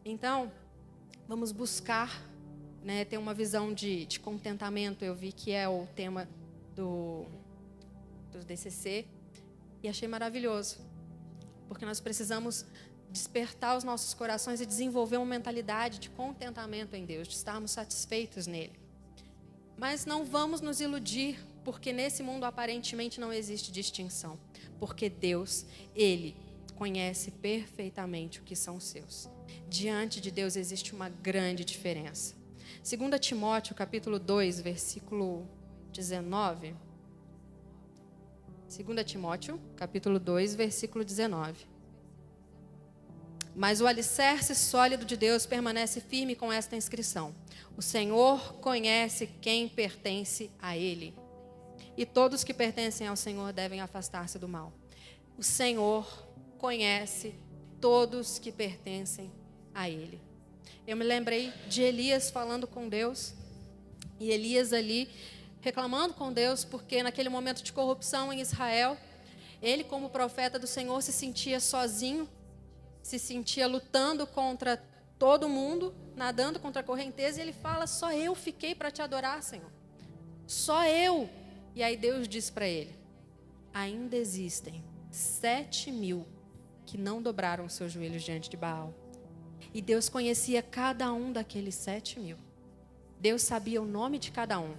Então, vamos buscar, ter uma visão de contentamento. Eu vi que é o tema do DCC e achei maravilhoso. Porque nós precisamos despertar os nossos corações e desenvolver uma mentalidade de contentamento em Deus, de estarmos satisfeitos nele. Mas não vamos nos iludir, porque nesse mundo aparentemente não existe distinção. Porque Deus, Ele conhece perfeitamente o que são seus. Diante de Deus existe uma grande diferença. 2 Timóteo, capítulo 2, versículo 19. 2 Timóteo, capítulo 2, versículo 19. Mas o alicerce sólido de Deus permanece firme com esta inscrição: o Senhor conhece quem pertence a Ele. E todos que pertencem ao Senhor devem afastar-se do mal. O Senhor conhece todos que pertencem a Ele. Eu me lembrei de Elias falando com Deus. E Elias ali reclamando com Deus, porque naquele momento de corrupção em Israel, ele como profeta do Senhor se sentia sozinho, se sentia lutando contra todo mundo, nadando contra a correnteza, e ele fala, só eu fiquei para te adorar, Senhor. Só eu. E aí Deus diz para ele, ainda existem 7.000 que não dobraram seus joelhos diante de Baal. E Deus conhecia cada um daqueles 7.000. Deus sabia o nome de cada um.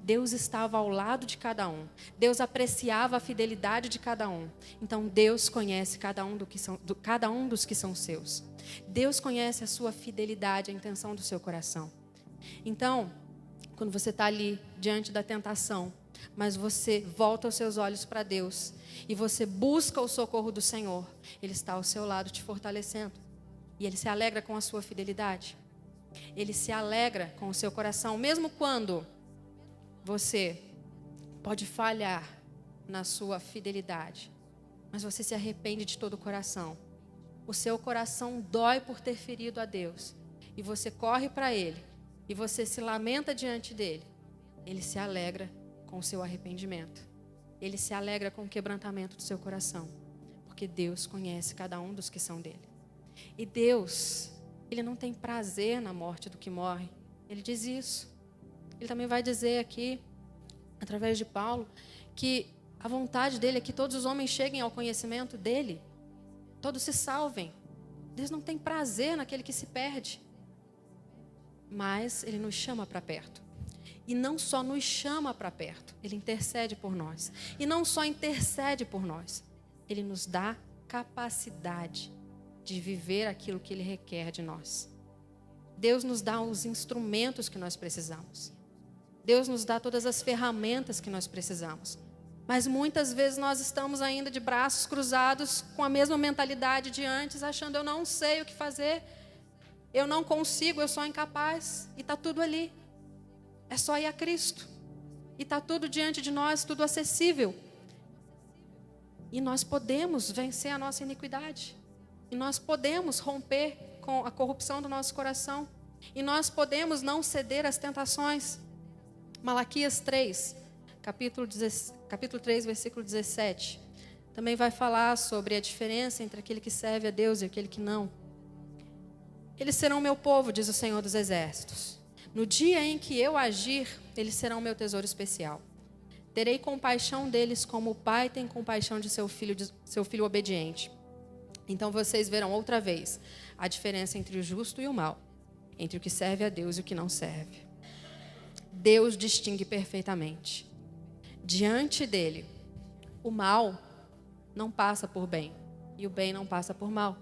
Deus estava ao lado de cada um. Deus apreciava a fidelidade de cada um. Então Deus conhece cada um dos que são seus. Deus conhece a sua fidelidade, a intenção do seu coração. Então, quando você está ali diante da tentação, mas você volta os seus olhos para Deus e você busca o socorro do Senhor, Ele está ao seu lado te fortalecendo. E Ele se alegra com a sua fidelidade. Ele se alegra com o seu coração, mesmo quando você pode falhar na sua fidelidade, mas você se arrepende de todo o coração. O seu coração dói por ter ferido a Deus. E você corre para Ele. E você se lamenta diante dEle. Ele se alegra com o seu arrependimento. Ele se alegra com o quebrantamento do seu coração. Porque Deus conhece cada um dos que são dEle. E Deus, Ele não tem prazer na morte do que morre. Ele diz isso. Ele também vai dizer aqui, através de Paulo, que a vontade dele é que todos os homens cheguem ao conhecimento dele. Todos se salvem. Deus não tem prazer naquele que se perde. Mas Ele nos chama para perto. E não só nos chama para perto, Ele intercede por nós. E não só intercede por nós, Ele nos dá capacidade de viver aquilo que Ele requer de nós. Deus nos dá os instrumentos que nós precisamos. Deus nos dá todas as ferramentas que nós precisamos. Mas muitas vezes nós estamos ainda de braços cruzados com a mesma mentalidade de antes, achando eu não sei o que fazer, eu não consigo, eu sou incapaz. E está tudo ali. É só ir a Cristo. E está tudo diante de nós, tudo acessível. E nós podemos vencer a nossa iniquidade. E nós podemos romper com a corrupção do nosso coração. E nós podemos não ceder às tentações. Malaquias 3, capítulo 3, versículo 17. Também vai falar sobre a diferença entre aquele que serve a Deus e aquele que não. Eles serão meu povo, diz o Senhor dos Exércitos. No dia em que eu agir, eles serão meu tesouro especial. Terei compaixão deles como o pai tem compaixão de seu filho obediente. Então vocês verão outra vez a diferença entre o justo e o mal, entre o que serve a Deus e o que não serve. Deus distingue perfeitamente. Diante dele, o mal não passa por bem e o bem não passa por mal.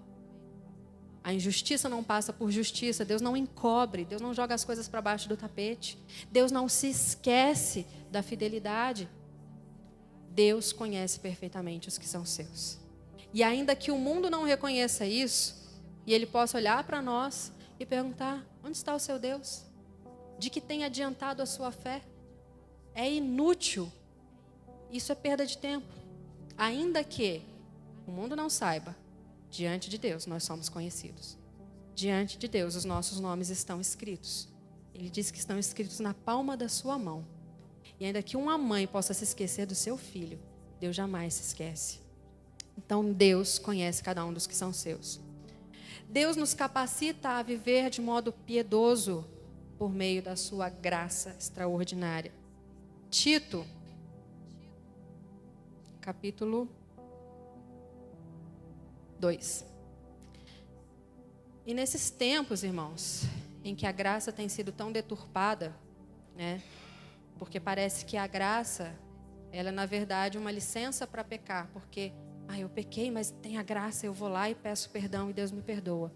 A injustiça não passa por justiça. Deus não encobre, Deus não joga as coisas para baixo do tapete. Deus não se esquece da fidelidade. Deus conhece perfeitamente os que são seus. E ainda que o mundo não reconheça isso, e ele possa olhar para nós e perguntar: onde está o seu Deus? De que tem adiantado a sua fé? É inútil. Isso é perda de tempo. Ainda que o mundo não saiba, diante de Deus nós somos conhecidos. Diante de Deus os nossos nomes estão escritos. Ele diz que estão escritos na palma da sua mão. E ainda que uma mãe possa se esquecer do seu filho, Deus jamais se esquece. Então Deus conhece cada um dos que são seus. Deus nos capacita a viver de modo piedoso por meio da sua graça extraordinária. Tito, capítulo 2. E nesses tempos, irmãos, em que a graça tem sido tão deturpada, né? Porque parece que a graça, ela é na verdade uma licença para pecar, porque eu pequei, mas tem a graça, eu vou lá e peço perdão e Deus me perdoa.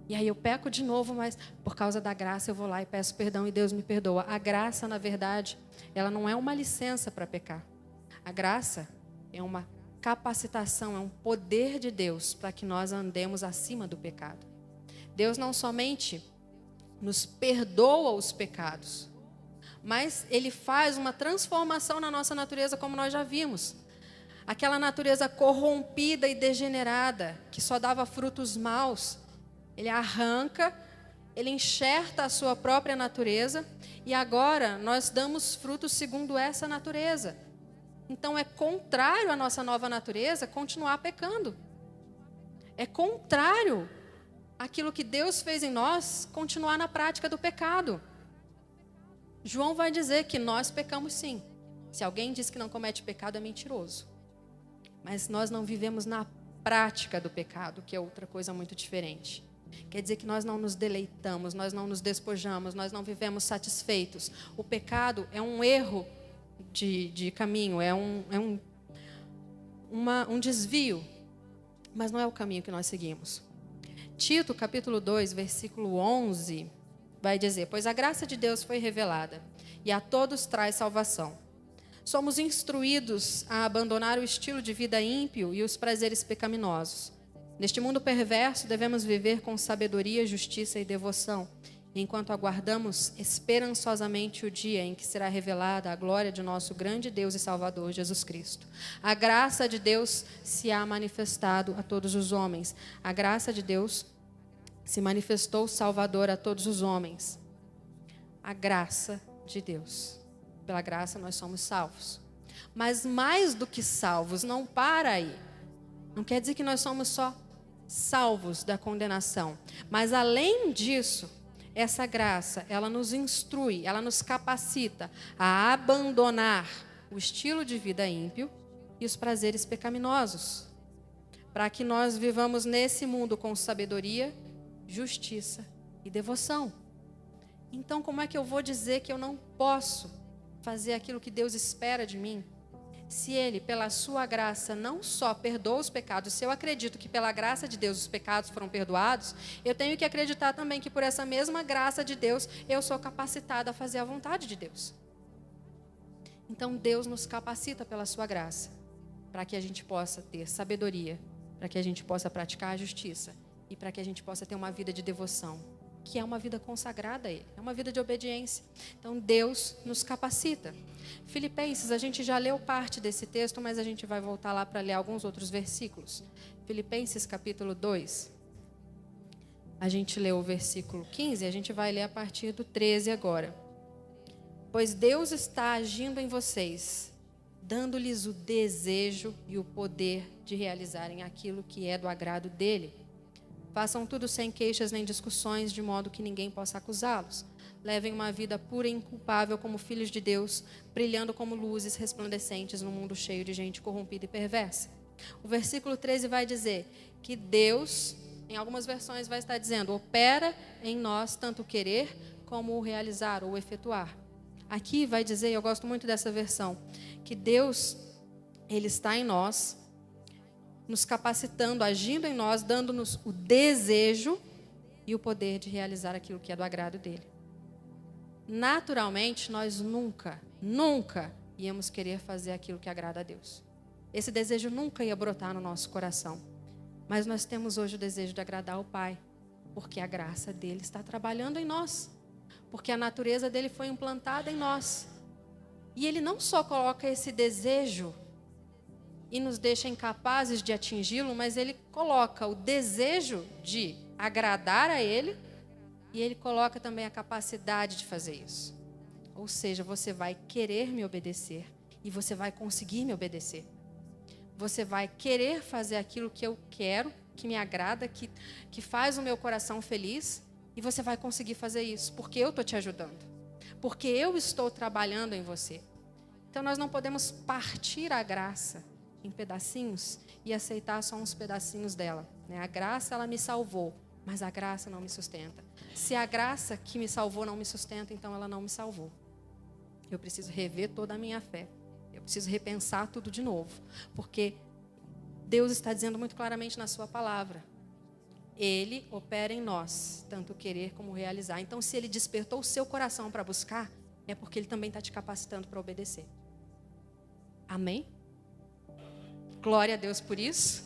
E aí eu peco de novo, mas por causa da graça eu vou lá e peço perdão e Deus me perdoa. A graça, na verdade, ela não é uma licença para pecar. A graça é uma capacitação, é um poder de Deus para que nós andemos acima do pecado. Deus não somente nos perdoa os pecados, mas Ele faz uma transformação na nossa natureza, como nós já vimos. Aquela natureza corrompida e degenerada, que só dava frutos maus, Ele arranca, Ele enxerta a sua própria natureza, e agora nós damos frutos segundo essa natureza. Então é contrário à nossa nova natureza continuar pecando. É contrário àquilo que Deus fez em nós continuar na prática do pecado. João vai dizer que nós pecamos sim. Se alguém diz que não comete pecado, é mentiroso. Mas nós não vivemos na prática do pecado, que é outra coisa muito diferente. Quer dizer que nós não nos deleitamos, nós não nos despojamos, nós não vivemos satisfeitos. O pecado é um erro de caminho, é um desvio, mas não é o caminho que nós seguimos. Tito, capítulo 2, versículo 11, vai dizer: pois a graça de Deus foi revelada, e a todos traz salvação. Somos instruídos a abandonar o estilo de vida ímpio e os prazeres pecaminosos. Neste mundo perverso, devemos viver com sabedoria, justiça e devoção, enquanto aguardamos esperançosamente o dia em que será revelada a glória de nosso grande Deus e Salvador, Jesus Cristo. A graça de Deus se há manifestado a todos os homens. A graça de Deus se manifestou salvador a todos os homens. A graça de Deus. Pela graça nós somos salvos. Mas mais do que salvos, não para aí. Não quer dizer que nós somos só salvos da condenação. Mas além disso, essa graça, ela nos instrui, ela nos capacita a abandonar o estilo de vida ímpio e os prazeres pecaminosos, para que nós vivamos nesse mundo com sabedoria, justiça e devoção. Então, como é que eu vou dizer que eu não posso fazer aquilo que Deus espera de mim? Se Ele, pela sua graça, não só perdoa os pecados, se eu acredito que pela graça de Deus os pecados foram perdoados, eu tenho que acreditar também que por essa mesma graça de Deus, eu sou capacitada a fazer a vontade de Deus. Então Deus nos capacita pela sua graça, para que a gente possa ter sabedoria, para que a gente possa praticar a justiça e para que a gente possa ter uma vida de devoção, que é uma vida consagrada a Ele, é uma vida de obediência. Então, Deus nos capacita. Filipenses, a gente já leu parte desse texto, mas a gente vai voltar lá para ler alguns outros versículos. Filipenses capítulo 2. A gente leu o versículo 15, a gente vai ler a partir do 13 agora. Pois Deus está agindo em vocês, dando-lhes o desejo e o poder de realizarem aquilo que é do agrado dele. Façam tudo sem queixas nem discussões, de modo que ninguém possa acusá-los. Levem uma vida pura e inculpável como filhos de Deus, brilhando como luzes resplandecentes num mundo cheio de gente corrompida e perversa. O versículo 13 vai dizer que Deus, em algumas versões vai estar dizendo, opera em nós tanto o querer como o realizar ou efetuar. Aqui vai dizer, eu gosto muito dessa versão, que Deus, Ele está em nós, nos capacitando, agindo em nós, dando-nos o desejo e o poder de realizar aquilo que é do agrado dele. Naturalmente, nós nunca íamos querer fazer aquilo que agrada a Deus. Esse desejo nunca ia brotar no nosso coração. Mas nós temos hoje o desejo de agradar ao Pai, porque a graça dele está trabalhando em nós, porque a natureza dele foi implantada em nós. E ele não só coloca esse desejo e nos deixa incapazes de atingi-lo, mas ele coloca o desejo de agradar a ele e ele coloca também a capacidade de fazer isso. Ou seja, você vai querer me obedecer e você vai conseguir me obedecer. Você vai querer fazer aquilo que eu quero, que me agrada, que faz o meu coração feliz, e você vai conseguir fazer isso, porque eu estou te ajudando, porque eu estou trabalhando em você. Então nós não podemos partir a graça em pedacinhos e aceitar só uns pedacinhos dela. A graça, ela me salvou, mas a graça não me sustenta. Se a graça que me salvou não me sustenta, então ela não me salvou. Eu preciso rever toda a minha fé. Eu preciso repensar tudo de novo, porque Deus está dizendo muito claramente na sua palavra. Ele opera em nós, tanto querer como realizar. Então, se ele despertou o seu coração para buscar, é porque ele também está te capacitando para obedecer. Amém? Glória a Deus por isso.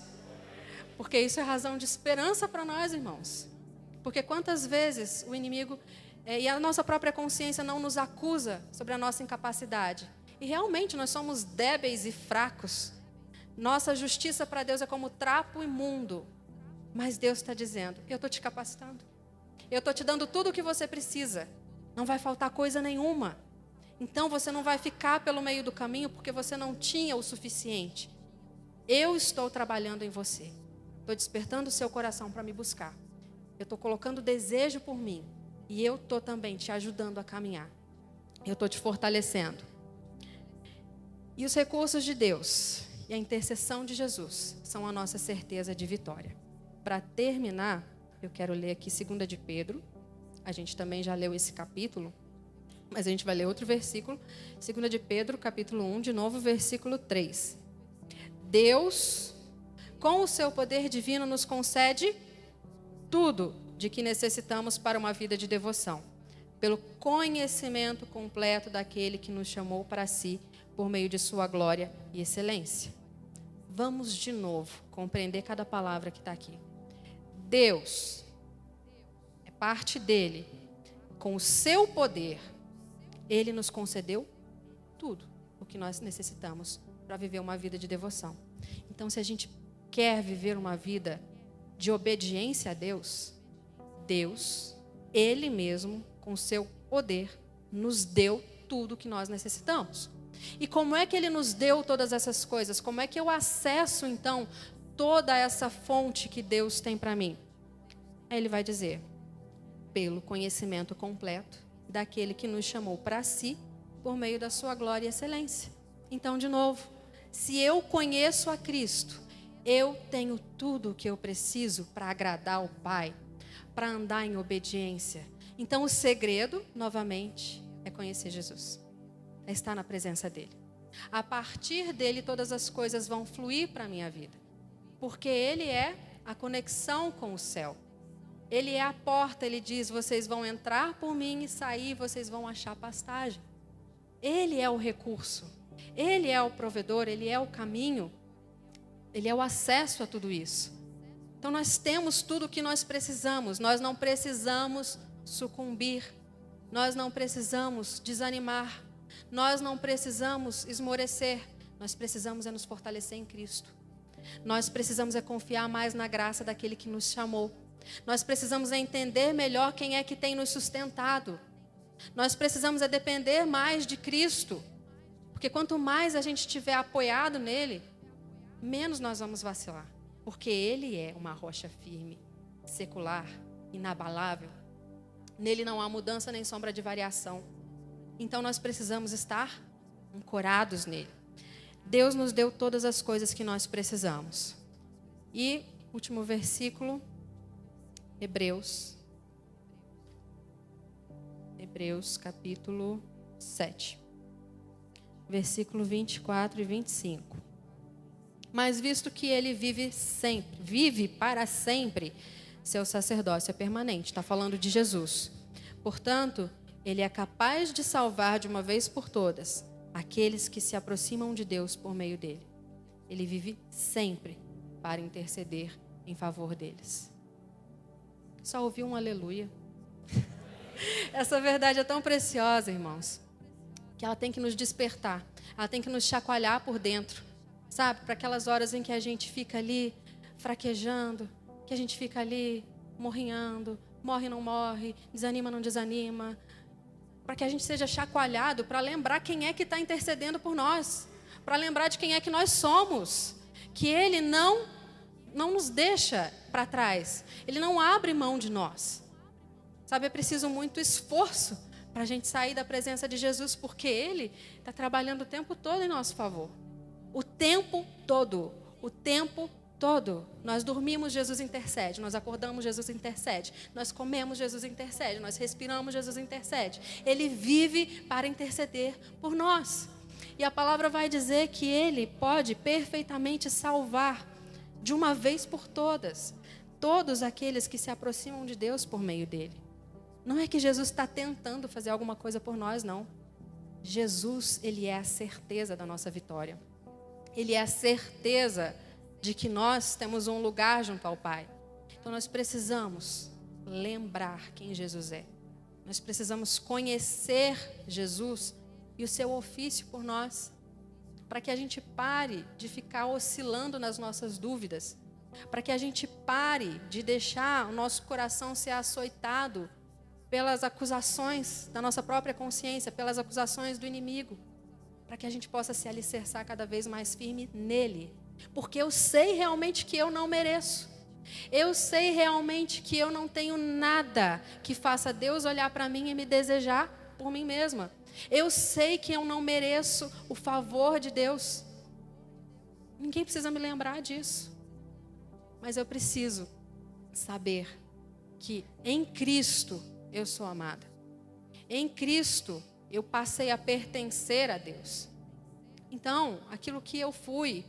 Porque isso é razão de esperança para nós, irmãos. Porque quantas vezes o inimigo e a nossa própria consciência não nos acusa sobre a nossa incapacidade. E realmente nós somos débeis e fracos. Nossa justiça para Deus é como trapo imundo. Mas Deus está dizendo, eu estou te capacitando. Eu estou te dando tudo o que você precisa. Não vai faltar coisa nenhuma. Então você não vai ficar pelo meio do caminho porque você não tinha o suficiente. Eu estou trabalhando em você. Estou despertando o seu coração para me buscar. Eu estou colocando desejo por mim. E eu estou também te ajudando a caminhar. Eu estou te fortalecendo. E os recursos de Deus e a intercessão de Jesus são a nossa certeza de vitória. Para terminar, eu quero ler aqui 2 de Pedro. A gente também já leu esse capítulo, mas a gente vai ler outro versículo. 2 de Pedro, capítulo 1, de novo, versículo 3. Deus, com o seu poder divino, nos concede tudo de que necessitamos para uma vida de devoção, pelo conhecimento completo daquele que nos chamou para si, por meio de sua glória e excelência. Vamos de novo compreender cada palavra que está aqui. Deus, é parte dele, com o seu poder, ele nos concedeu tudo o que nós necessitamos para viver uma vida de devoção. Então, se a gente quer viver uma vida de obediência a Deus, Deus, ele mesmo, com o seu poder, nos deu tudo o que nós necessitamos. E como é que ele nos deu todas essas coisas? Como é que eu acesso, então, toda essa fonte que Deus tem para mim? Aí ele vai dizer, pelo conhecimento completo daquele que nos chamou para si, por meio da sua glória e excelência. Então, de novo, se eu conheço a Cristo, eu tenho tudo o que eu preciso para agradar ao Pai, para andar em obediência. Então, o segredo, novamente, é conhecer Jesus. É estar na presença dele. A partir dele, todas as coisas vão fluir para a minha vida. Porque ele é a conexão com o céu. Ele é a porta, ele diz, vocês vão entrar por mim e sair, vocês vão achar pastagem. Ele é o recurso. Ele é o provedor, ele é o caminho. Ele é o acesso a tudo isso. Então nós temos tudo o que nós precisamos. Nós não precisamos sucumbir, nós não precisamos desanimar, nós não precisamos esmorecer, nós precisamos é nos fortalecer em Cristo. Nós precisamos é confiar mais na graça daquele que nos chamou. Nós precisamos é entender melhor quem é que tem nos sustentado. Nós precisamos é depender mais de Cristo. Porque quanto mais a gente estiver apoiado nele, menos nós vamos vacilar. Porque ele é uma rocha firme, secular, inabalável. Nele não há mudança nem sombra de variação. Então nós precisamos estar ancorados nele. Deus nos deu todas as coisas que nós precisamos. E, último versículo, Hebreus capítulo 7. Versículo 24 e 25. Mas visto que ele vive para sempre, seu sacerdócio é permanente. Está falando de Jesus. Portanto, ele é capaz de salvar de uma vez por todas aqueles que se aproximam de Deus por meio dele. Ele vive sempre para interceder em favor deles. Só ouvi um aleluia. Essa verdade é tão preciosa, irmãos, que ela tem que nos despertar. Ela tem que nos chacoalhar por dentro. Sabe? Para aquelas horas em que a gente fica ali fraquejando, que a gente fica ali morrinhando, morre não morre, desanima não desanima. Para que a gente seja chacoalhado, para lembrar quem é que está intercedendo por nós, para lembrar de quem é que nós somos, que Ele não nos deixa para trás, Ele não abre mão de nós. Sabe, é preciso muito esforço para a gente sair da presença de Jesus, porque Ele está trabalhando o tempo todo em nosso favor. O tempo todo, o tempo todo. Nós dormimos, Jesus intercede. Nós acordamos, Jesus intercede. Nós comemos, Jesus intercede. Nós respiramos, Jesus intercede. Ele vive para interceder por nós. E a palavra vai dizer que Ele pode perfeitamente salvar de uma vez por todas todos aqueles que se aproximam de Deus por meio dele. Não é que Jesus está tentando fazer alguma coisa por nós, não. Jesus, Ele é a certeza da nossa vitória. Ele é a certeza de que nós temos um lugar junto ao Pai. Então nós precisamos lembrar quem Jesus é. Nós precisamos conhecer Jesus e o seu ofício por nós, para que a gente pare de ficar oscilando nas nossas dúvidas, para que a gente pare de deixar o nosso coração ser açoitado pelas acusações da nossa própria consciência, pelas acusações do inimigo, para que a gente possa se alicerçar cada vez mais firme nele. Porque eu sei realmente que eu não mereço. Eu sei realmente que eu não tenho nada que faça Deus olhar para mim e me desejar por mim mesma. Eu sei que eu não mereço o favor de Deus. Ninguém precisa me lembrar disso. Mas eu preciso saber que em Cristo eu sou amada. Em Cristo eu passei a pertencer a Deus. Então, aquilo que eu fui,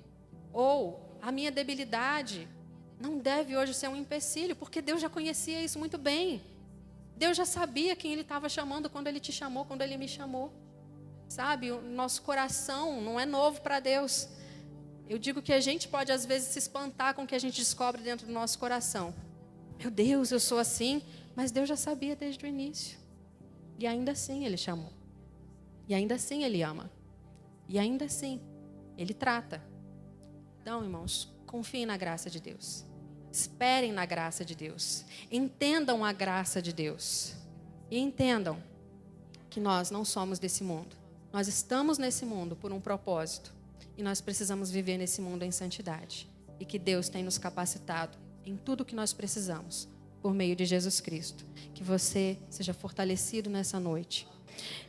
ou a minha debilidade, não deve hoje ser um empecilho, porque Deus já conhecia isso muito bem. Deus já sabia quem Ele estava chamando quando Ele te chamou, quando Ele me chamou. Sabe, o nosso coração não é novo para Deus. Eu digo que a gente pode às vezes se espantar com o que a gente descobre dentro do nosso coração. Meu Deus, eu sou assim, mas Deus já sabia desde o início. E ainda assim Ele chamou. E ainda assim Ele ama. E ainda assim Ele trata. Então, irmãos, confiem na graça de Deus. Esperem na graça de Deus. Entendam a graça de Deus. E entendam que nós não somos desse mundo. Nós estamos nesse mundo por um propósito. E nós precisamos viver nesse mundo em santidade. E que Deus tem nos capacitado em tudo o que nós precisamos, por meio de Jesus Cristo. Que você seja fortalecido nessa noite.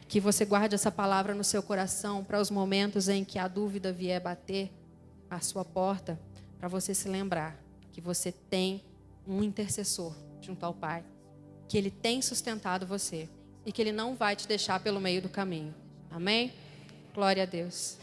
Que você guarde essa palavra no seu coração para os momentos em que a dúvida vier bater à sua porta, para você se lembrar que você tem um intercessor junto ao Pai, que Ele tem sustentado você e que Ele não vai te deixar pelo meio do caminho. Amém? Glória a Deus.